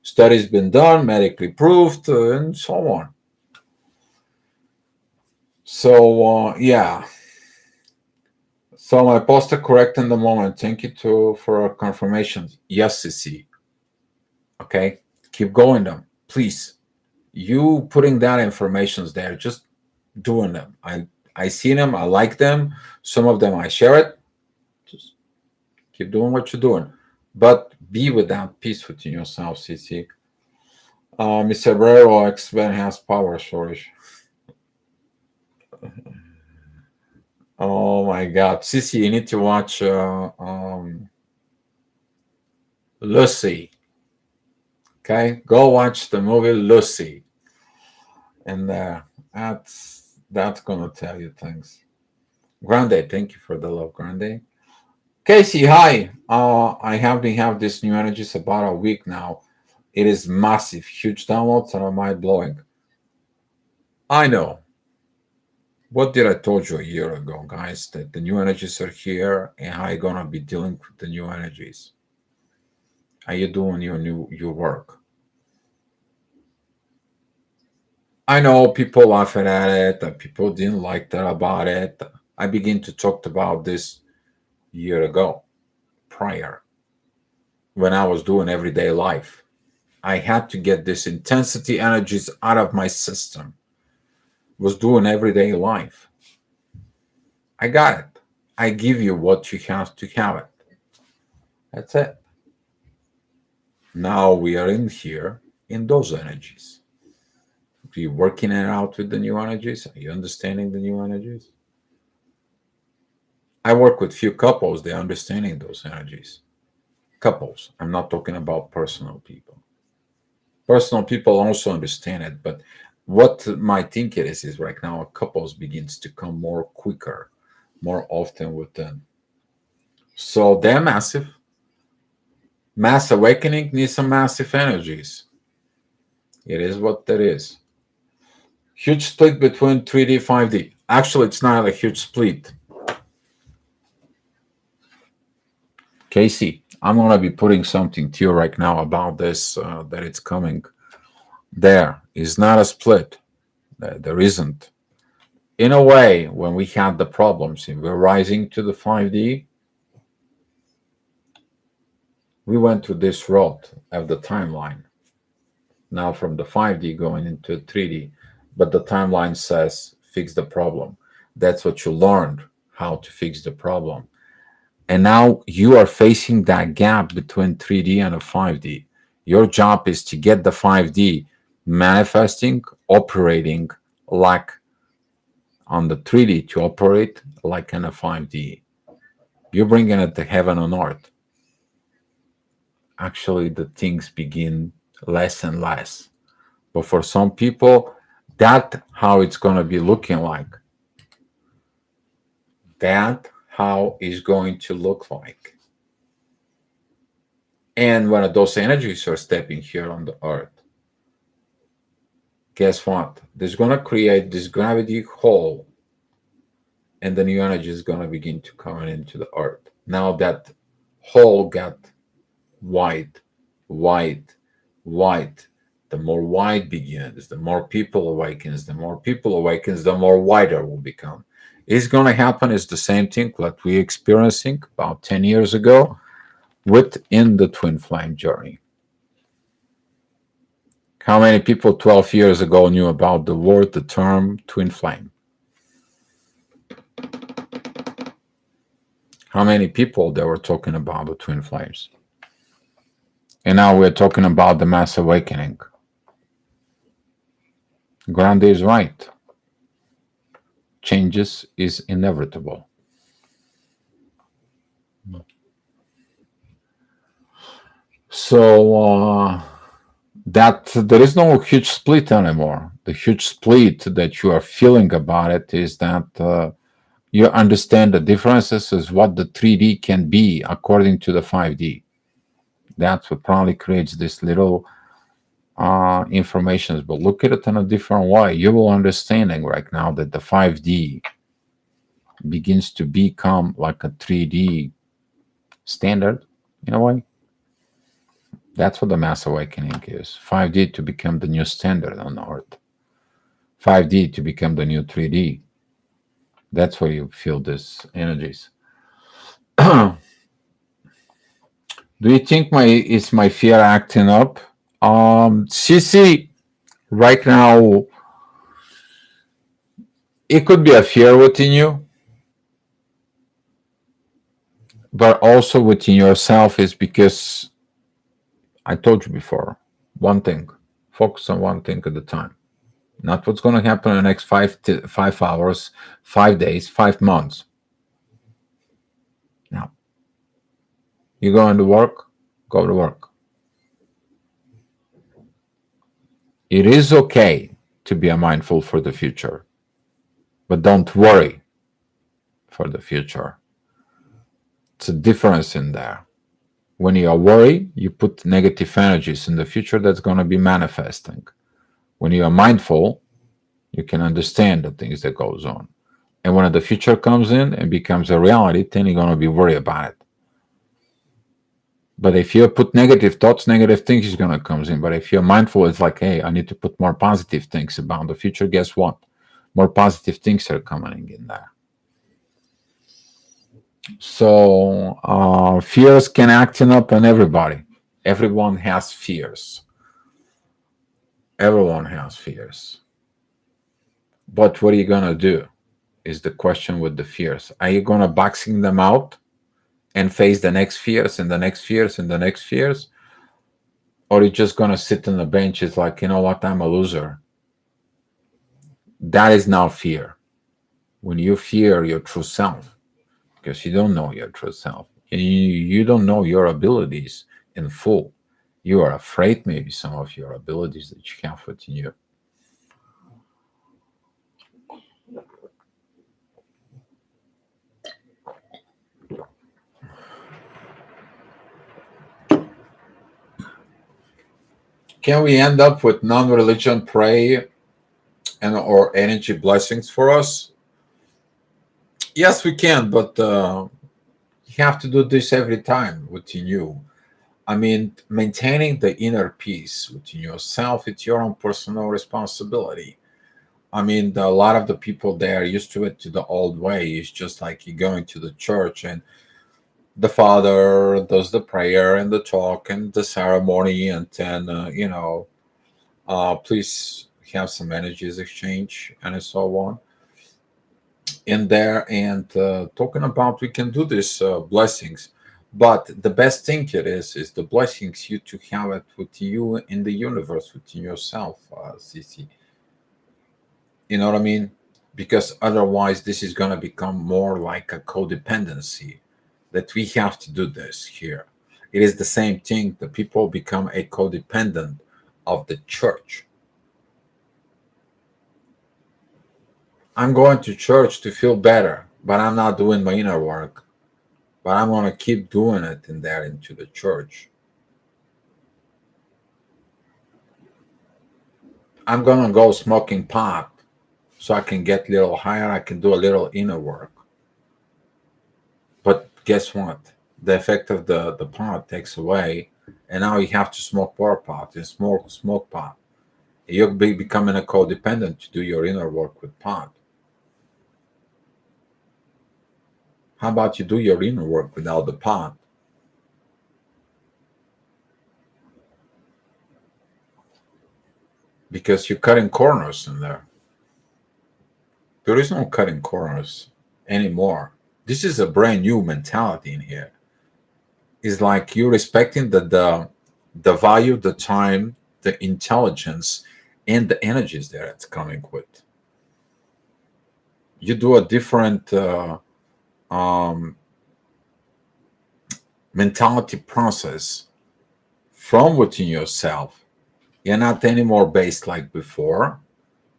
Studies been done, medically proved, and so on. So yeah. So my poster correct in the moment. Thank you for confirmation. Yes, CC. Okay, keep going them, please. You putting that informations there, just doing them. I see them. I like them. Some of them I share it. Just keep doing what you're doing, but be with that peace within yourself, CC. Mr. Brero, X-Men has power, sorry. Oh my God, CC, you need to watch Lucy. Okay, go watch the movie Lucy, and that's gonna tell you things. Grande, thank you for the love, Grande. Casey, hi. I have been have this new energies about a week now. It is massive, huge downloads and are mind blowing. I know. What did I told you a year ago, guys? That the new energies are here, and how you gonna be dealing with the new energies? How you doing your work? I know people laughing at it, and people didn't like that about it. I began to talk about this year ago, prior. when I was doing everyday life. I had to get this intensity energies out of my system. Was doing everyday life. I got it. I give you what you have to have it. That's it. Now we are in here in those energies. Are you working it out with the new energies? Are you understanding the new energies? I work with few couples, they're understanding those energies. Couples. I'm not talking about personal people. Personal people also understand it, but what my thinking is right now couples begins to come more quicker, more often with them. So they're massive. Mass awakening needs some massive energies. It is what that is. Huge split between 3D, 5D. Actually, it's not a huge split. Casey, I'm going to be putting something to you right now about this, that it's coming. There is not a split. There isn't. In a way, when we had the problems and we're rising to the 5D, we went to this road of the timeline. Now from the 5D going into 3D, but the timeline says fix the problem. That's what you learned, how to fix the problem. And now you are facing that gap between 3D and a 5D. Your job is to get the 5D manifesting, operating like on the 3D to operate like in a 5D. You're bringing it to heaven on earth. Actually, the things begin less and less. But for some people, that's how it's going to be looking like. That how it's going to look like. And when those energies are stepping here on the earth, guess what? There's going to create this gravity hole, and the new energy is going to begin to come into the earth. Now that hole got wide, wide, wide. The more wide begins, the more people awakens, the more people awakens, the more wider will become. It's going to happen is the same thing that we experiencing about 10 years ago within the twin flame journey. How many people 12 years ago knew about the word, the term twin flame? How many people they were talking about the twin flames? And now we're talking about the mass awakening. Grande is right. Changes is inevitable. So that there is no huge split anymore. The huge split that you are feeling about it is that you understand the differences is what the 3D can be according to the 5D. That's what probably creates this little information. But look at it in a different way. You will understanding right now that the 5D begins to become like a 3D standard in a way. That's what the mass awakening is. 5D to become the new standard on Earth. 5D to become the new 3D. That's where you feel these energies. Do you think is my fear acting up? CC, right now, it could be a fear within you, but also within yourself is because I told you before, one thing, focus on one thing at a time. Not what's going to happen in the next 5 hours, 5 days, 5 months. Now, you going to work, go to work. It is okay to be mindful for the future, but don't worry for the future. It's a difference in there. When you are worried, you put negative energies in the future that's going to be manifesting. When you are mindful, you can understand the things that goes on. And when the future comes in and becomes a reality, then you're going to be worried about it. But if you put negative thoughts, negative things is going to come in. But if you're mindful, it's like, hey, I need to put more positive things about the future. Guess what? More positive things are coming in there. So fears can act up on everybody. Everyone has fears. Everyone has fears. But what are you going to do is the question with the fears. Are you going to boxing them out and face the next fears and the next fears and the next fears? Or are you just going to sit on the bench? It's like, you know what, I'm a loser. That is now fear. When you fear your true self, because you don't know your true self, and you don't know your abilities in full. You are afraid maybe some of your abilities that you have within you. Can we end up with non-religion pray and or energy blessings for us? Yes, we can, but you have to do this every time within you. I mean, maintaining the inner peace within yourself, it's your own personal responsibility. I mean, a lot of the people they are used to it to the old way. It's just like you going to the church and the father does the prayer and the talk and the ceremony, and then please have some energies exchange and so on in there, and talking about we can do these blessings, but the best thing it is the blessings you to have it with you in the universe within yourself, CC. You know what I mean? Because otherwise this is going to become more like a codependency, that we have to do this here. It is the same thing. The people become a codependent of the church. I'm going to church to feel better, but I'm not doing my inner work. But I'm going to keep doing it in there into the church. I'm going to go smoking pot so I can get a little higher. I can do a little inner work. But guess what? The effect of the pot takes away, and now you have to smoke more pot and smoke pot. You're becoming a codependent to do your inner work with pot. How about you do your inner work without the pot? Because you're cutting corners in there. There is no cutting corners anymore. This is a brand new mentality in here. It's like you're respecting the value, the time, the intelligence, and the energies that it's coming with. You do a different um, mentality process from within yourself. You're not anymore based like before.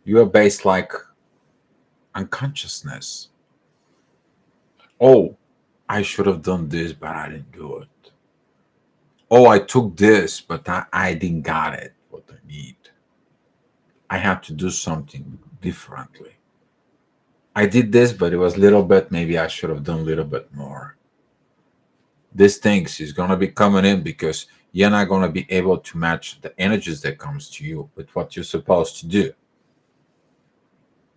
You are based like unconsciousness. Oh, I should have done this, but I didn't do it. Oh, I took this, but I didn't got it, what I need. I have to do something differently. I did this, but it was a little bit, maybe I should have done a little bit more. These things is going to be coming in because you're not going to be able to match the energies that comes to you with what you're supposed to do.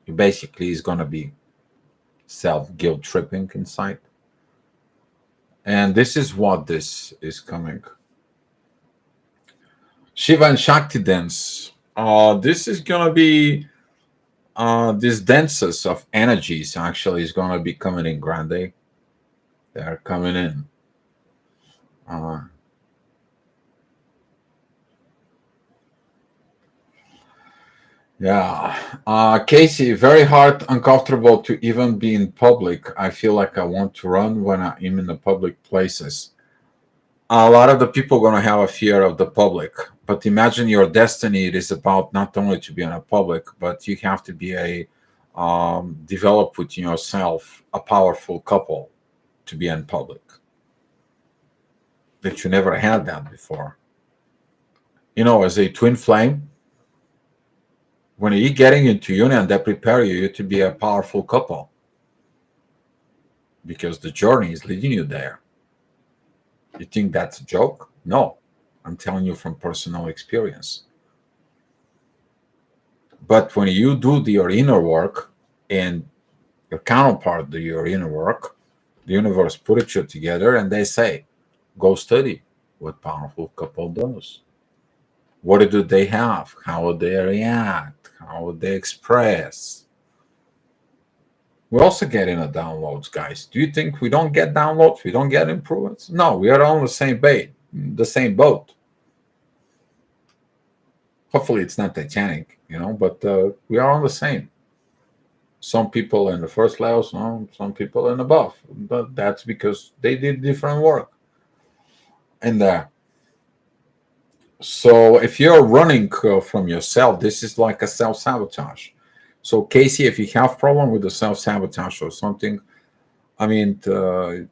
You basically is going to be self guilt tripping inside. And this is what this is coming. Shiva and Shakti dance. This is going to be these dances of energies actually is going to be coming in grande. They are coming in. Yeah. Casey, very hard, uncomfortable to even be in public. I feel like I want to run when I'm in the public places. A lot of the people are going to have a fear of the public, but imagine your destiny. It is about not only to be in a public, but you have to be a develop within yourself a powerful couple to be in public. That you never had that before. You know, as a twin flame, when you're getting into union, they prepare you to be a powerful couple because the journey is leading you there. You think that's a joke? No, I'm telling you from personal experience. But when you do your inner work and your counterpart do your inner work, the universe put you together and they say, go study what powerful couple does. What do they have? How would they react? How would they express? We're also getting a downloads, guys. Do you think we don't get downloads? We don't get improvements? No, we are on the same boat. Hopefully, it's not Titanic, but we are on the same. Some people in the first level, some people in above, but that's because they did different work. And so, if you're running from yourself, this is like a self sabotage. So, Casey, if you have problem with the self sabotage or something, I mean, find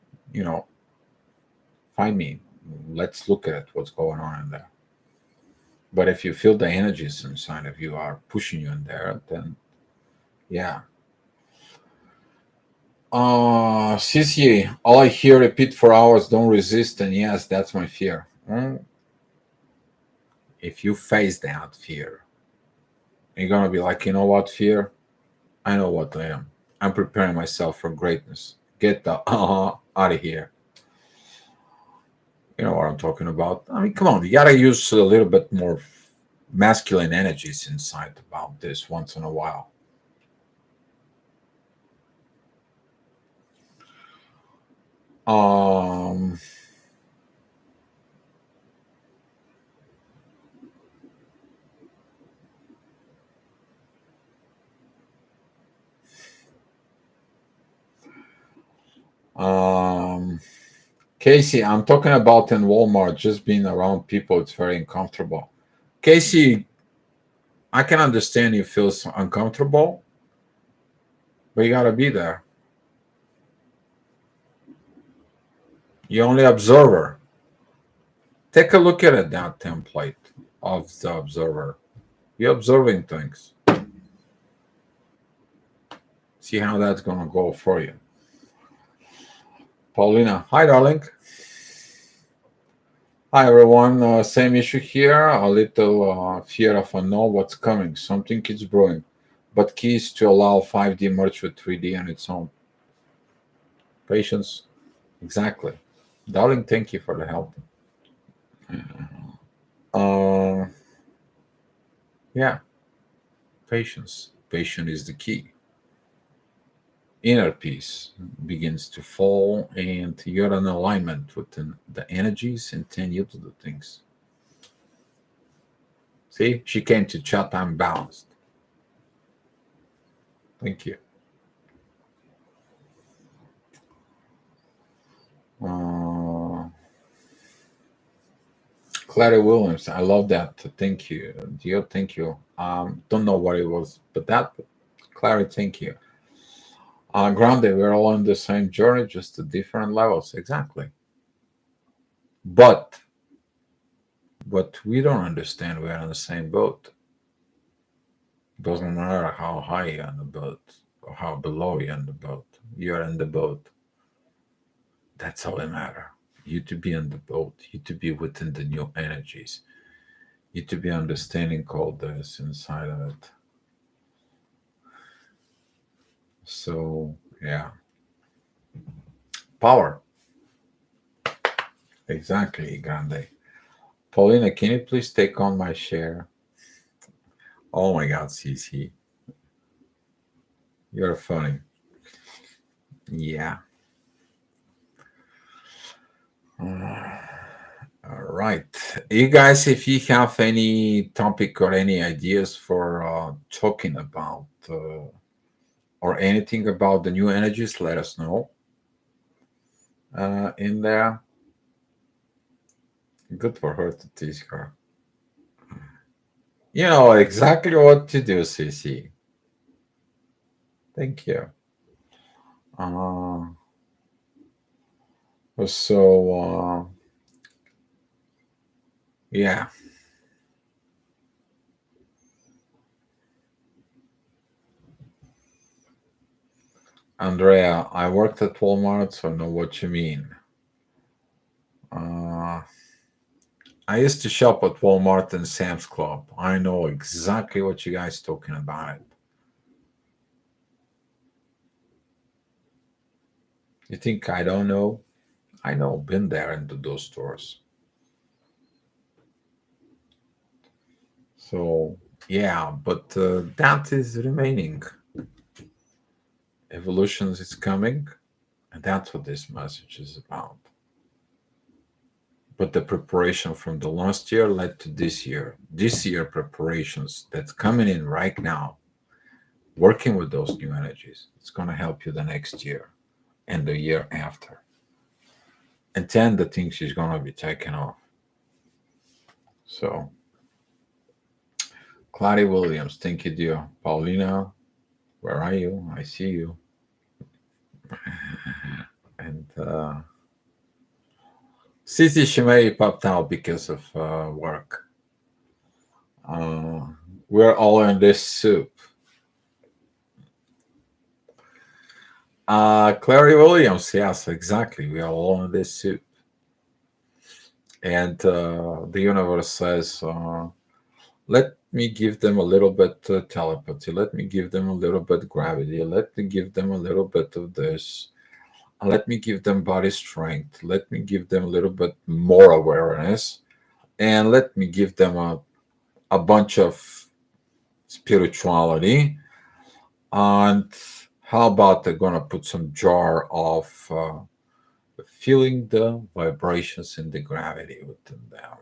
me. Let's look at what's going on in there. But if you feel the energies inside of you are pushing you in there, then yeah. Sissy, all I hear repeat for hours, don't resist, and yes, that's my fear. If you face that fear, you're gonna be like, you know what, fear? I know what I am. I'm preparing myself for greatness. Get the out of here. You know what I'm talking about. I mean, come on, you gotta use a little bit more masculine energies inside about this once in a while. Um, um, Casey, I'm talking about in Walmart, just being around people, it's very uncomfortable. Casey, I can understand you feel uncomfortable, but you gotta be there. You only observer. Take a look at it, that template of the observer. You're observing things. See how that's gonna go for you. Paulina, hi darling. Hi everyone. Same issue here. A little fear of unknown what's coming. Something is brewing, but keys to allow 5D merge with 3D on its own. Patience. Exactly. Darling, thank you for the help. Uh, yeah, patience. Patience is the key. Inner peace begins to fall, and you're in alignment with the energies and then you to do things. See, she came to chat. I'm balanced. Thank you. Uh, Clary Williams, I love that. Thank you, dear. Thank you. Don't know what it was, but Clary, thank you. Grande, we're all on the same journey, just at different levels. Exactly. But what we don't understand, we're on the same boat. Doesn't matter how high you're on the boat or how below you're on the boat. You're in the boat. That's all that matter. You to be on the boat. You to be within the new energies. You to be understanding all this inside of it. So yeah, power. Exactly, Grande. Paulina, can you please take on my share? Oh my God, CC, you're funny. Yeah. All right. You guys, if you have any topic or any ideas for talking about or anything about the new energies, let us know in there. Good for her to teach her. You know exactly what to do, CC. Thank you. Uh, yeah. Andrea, I worked at Walmart, so I know what you mean. Uh, I used to shop at Walmart and Sam's Club. I know exactly what you guys talking about. You think I don't know? I know, been there into those stores. So yeah, but that is remaining. Evolutions is coming, and that's what this message is about. But the preparation from the last year led to this year. This year preparations that's coming in right now, working with those new energies, it's going to help you the next year and the year after. And then the things is going to be taken off. So, Clary Williams, thank you, dear. Paulina, where are you? I see you. And Cici Shimei popped out because of work. We're all in this soup. Clary Williams, yes, exactly. We are all in this soup. And the universe says, let me give them a little bit telepathy. Let me give them a little bit gravity. Let me give them a little bit of this. Let me give them body strength. Let me give them a little bit more awareness. And let me give them a bunch of spirituality. And how about they're going to put some jar of feeling the vibrations and the gravity within them.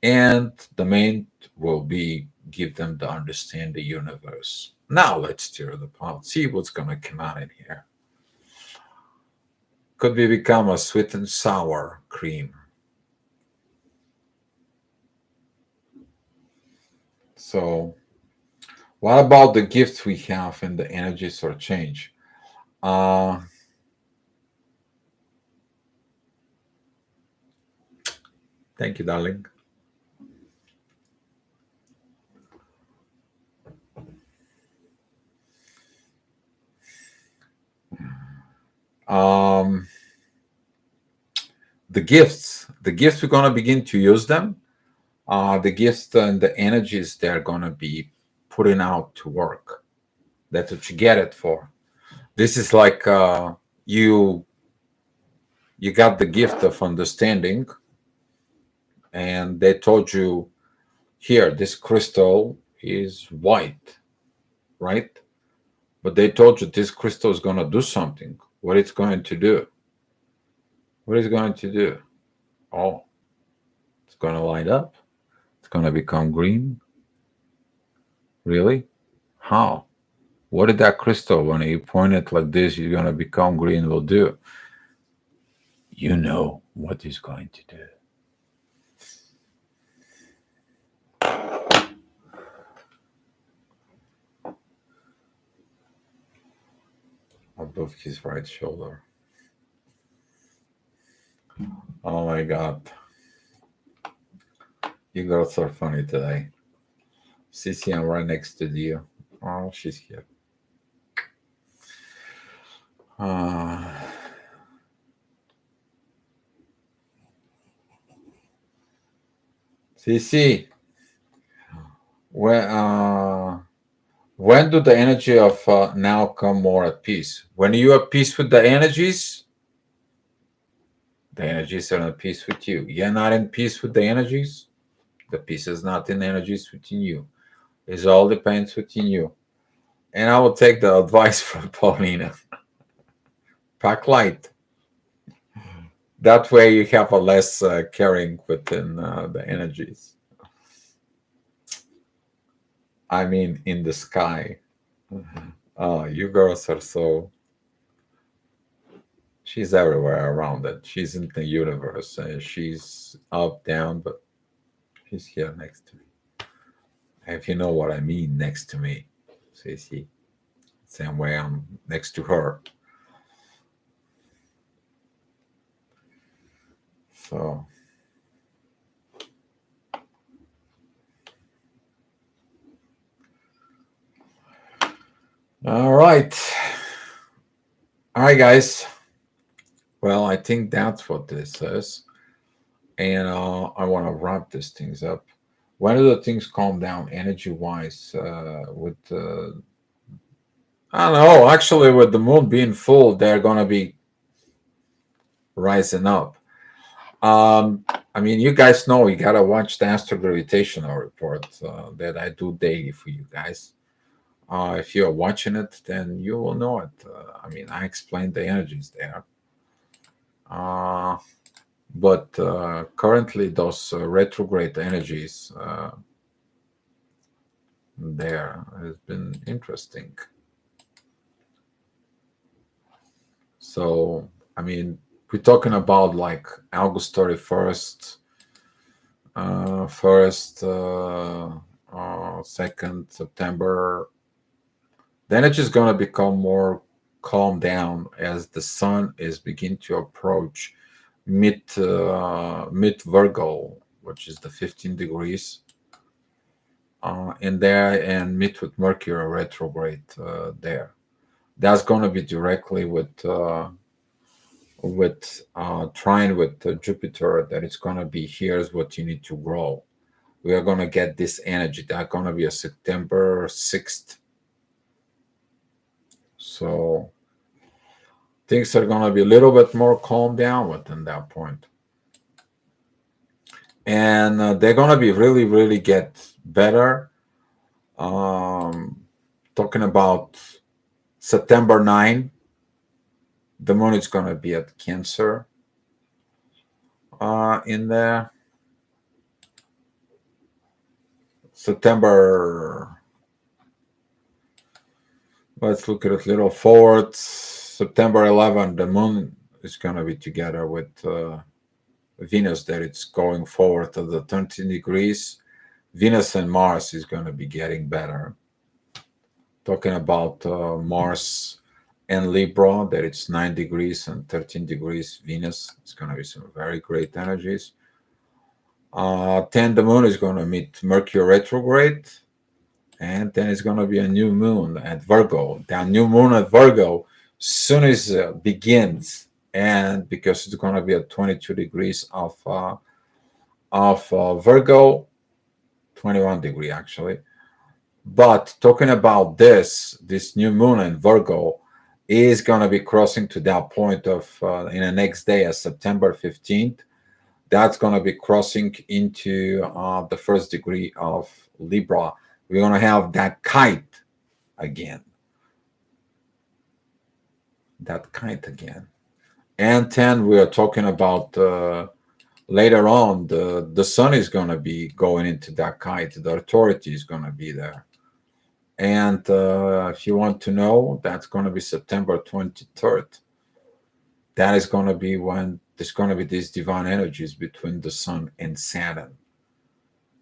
And the main will be give them to understand the universe. Now let's stir the pot, see what's going to come out in here. Could we become a sweet and sour cream? So, what about the gifts we have and the energies or change? Thank you, darling. Um, the gifts we're going to begin to use them. The gifts and the energies they're going to be putting out to work. That's what you get it for. This is like you got the gift of understanding, and they told you, here, this crystal is white, right? But they told you this crystal is going to do something. What it's going to do? What is it going to do? Oh, it's going to light up. It's going to become green. Really? How? What did that crystal, when you point it like this, you're going to become green, will do? You know what it's going to do. Above his right shoulder. Oh my God. You girls are funny today. Cici, I'm right next to you. Oh, she's here. Cici, when do the energy of now come more at peace? When you are at peace with the energies are in peace with you. You're not in peace with the energies, the peace is not in energies within you. It all depends within you. And I will take the advice from Paulina. Pack light. That way you have a less caring within the energies. I mean, in the sky. Oh, you girls are so. She's everywhere around it. She's in the universe. She's up, down, but she's here next to me. If you know what I mean, next to me. See, same way I'm next to her. So. All right. All right, guys. Well, I think that's what this is. And I want to wrap these things up. When do the things calm down energy wise? With I don't know. Actually, with the moon being full, they're gonna be rising up. I mean, you guys know you gotta watch the astrogravitational report that I do daily for you guys. If you're watching it, then you will know it. I mean, I explained the energies there. Uh, but currently, those retrograde energies there has been interesting. So, I mean, we're talking about like August 31st, first, 2nd September. Then it's just going to become more calm down as the sun is beginning to approach mid Virgo, which is the 15 degrees in there, and meet with Mercury retrograde there. That's going to be directly with trine with Jupiter. That it's going to be here's what you need to grow. We are going to get this energy. That's going to be a September 6th. So things are going to be a little bit more calmed down within that point. And they're going to be really, really get better. Talking about September 9, the moon is going to be at Cancer in there. September, let's look at it a little forward. September 11, the moon is going to be together with Venus, that it's going forward to the 13 degrees. Venus and Mars is going to be getting better. Talking about Mars and Libra, that it's 9 degrees and 13 degrees Venus. It's going to be some very great energies. 10, the moon is going to meet Mercury retrograde. And then it's going to be a new moon at Virgo. That new moon at Virgo soon as begins, and because it's going to be at 22 degrees of Virgo, 21 degree actually. But talking about this new moon in Virgo is going to be crossing to that point of in the next day, as September 15th. That's going to be crossing into the first degree of Libra. We're going to have that kite again. That kite again. And 10, we are talking about later on, the sun is going to be going into that kite. The authority is going to be there. And if you want to know, that's going to be September 23rd. That is going to be when there's going to be these divine energies between the sun and Saturn.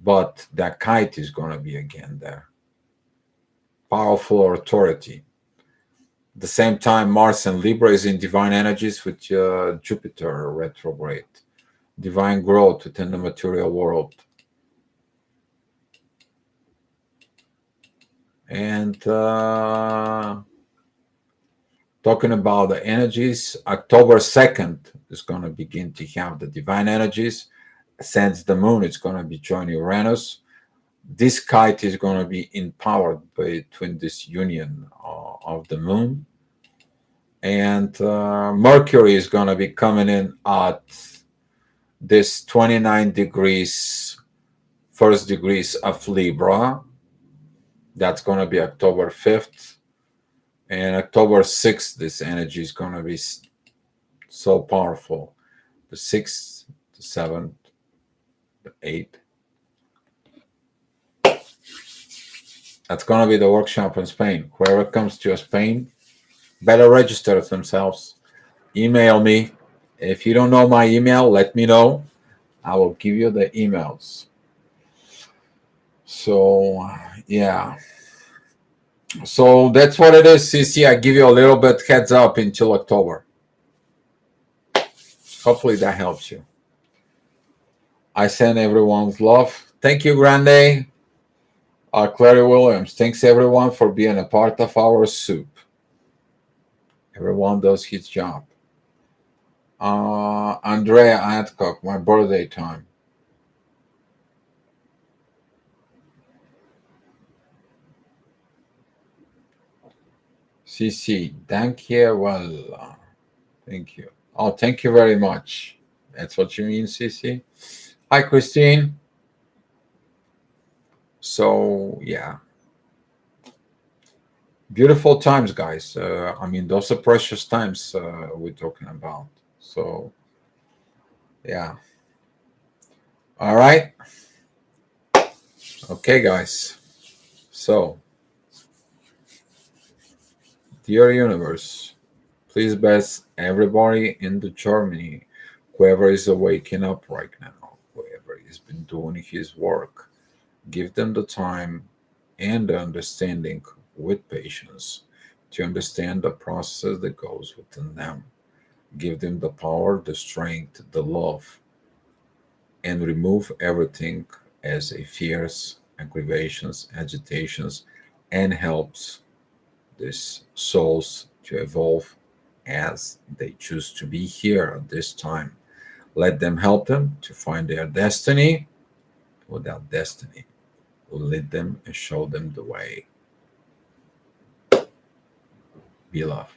But that kite is going to be again there. Powerful authority. At the same time, Mars and Libra is in divine energies with Jupiter retrograde. Divine growth within the material world. And talking about the energies, October 2nd is going to begin to have the divine energies. Since the moon is going to be joining Uranus, this kite is going to be empowered between this union of the moon. And Mercury is going to be coming in at this 29 degrees, first degrees of Libra. That's going to be October 5th. And October 6th, this energy is going to be so powerful. The 6th, the 7th, the 8th. That's going to be the workshop in Spain. Whoever comes to Spain, better register themselves. Email me. If you don't know my email, let me know. I will give you the emails. So, yeah. So that's what it is, CC. I give you a little bit heads up until October. Hopefully that helps you. I send everyone's love. Thank you, Grande. Clary Williams. Thanks everyone for being a part of our soup. Everyone does his job. Andrea Adcock, my birthday time. CC, thank you. Well, thank you. Oh, thank you very much. That's what you mean, CC? Hi, Christine. So, yeah, beautiful times, guys. I mean, those are precious times we're talking about. So, yeah. All right. Okay, guys. So, dear universe, please bless everybody in the Germany, whoever is waking up right now, whoever has been doing his work. Give them the time and the understanding with patience to understand the process that goes within them. Give them the power, the strength, the love, and remove everything as a fears, aggravations, agitations, and helps these souls to evolve as they choose to be here at this time. Let them help them to find their destiny without destiny. Lead them and show them the way. Be love.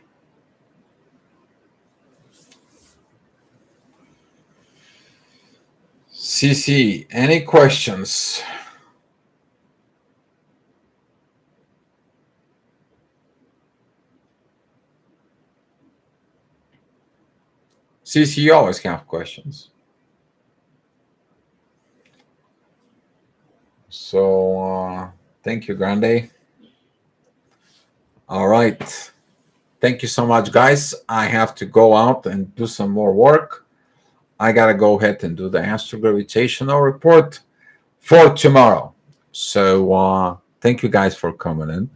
CC, any questions? CC, you always have questions. So, thank you, Grande. All right. Thank you so much, guys. I have to go out and do some more work. I got to go ahead and do the astrogravitational report for tomorrow. So, thank you guys for coming in.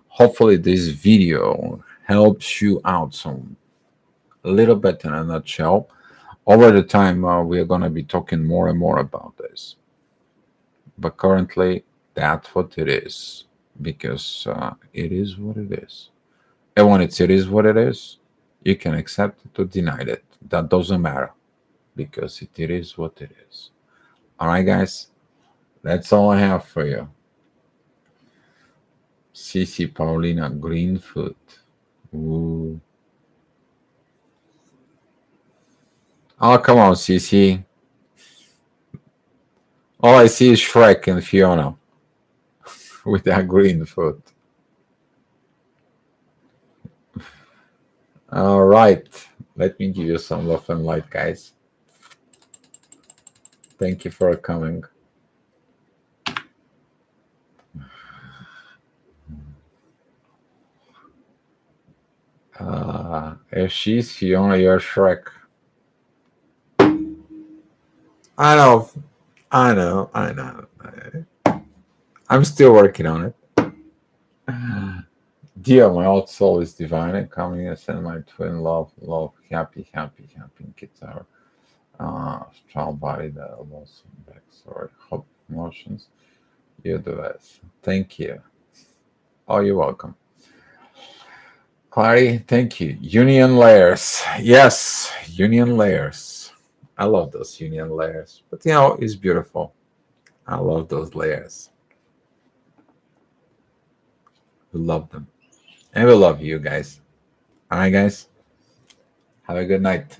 Hopefully, this video helps you out some a little bit in a nutshell. Over the time, we are going to be talking more and more about this. But currently, that's what it is because it is what it is. And when it is what it is, you can accept it or deny it. That doesn't matter because it is what it is. All right, guys, that's all I have for you. Cici Paulina Greenfoot. Ooh. Oh, come on, Cici. All I see is Shrek and Fiona with that green foot. All right. Let me give you some love and light, guys. Thank you for coming. If she's Fiona, you're Shrek. I know. I know. I know. I'm still working on it. Dear, my old soul is divine and coming and send my twin love, love, happy, happy, happy guitar. Strong body that lost backstory, hope, emotions. You're the best. Thank you. Oh, you're welcome. Clary, thank you. Union layers. Yes, union layers. I love those union layers. But it's beautiful. I love those layers. We love them. And we love you guys. All right, guys. Have a good night.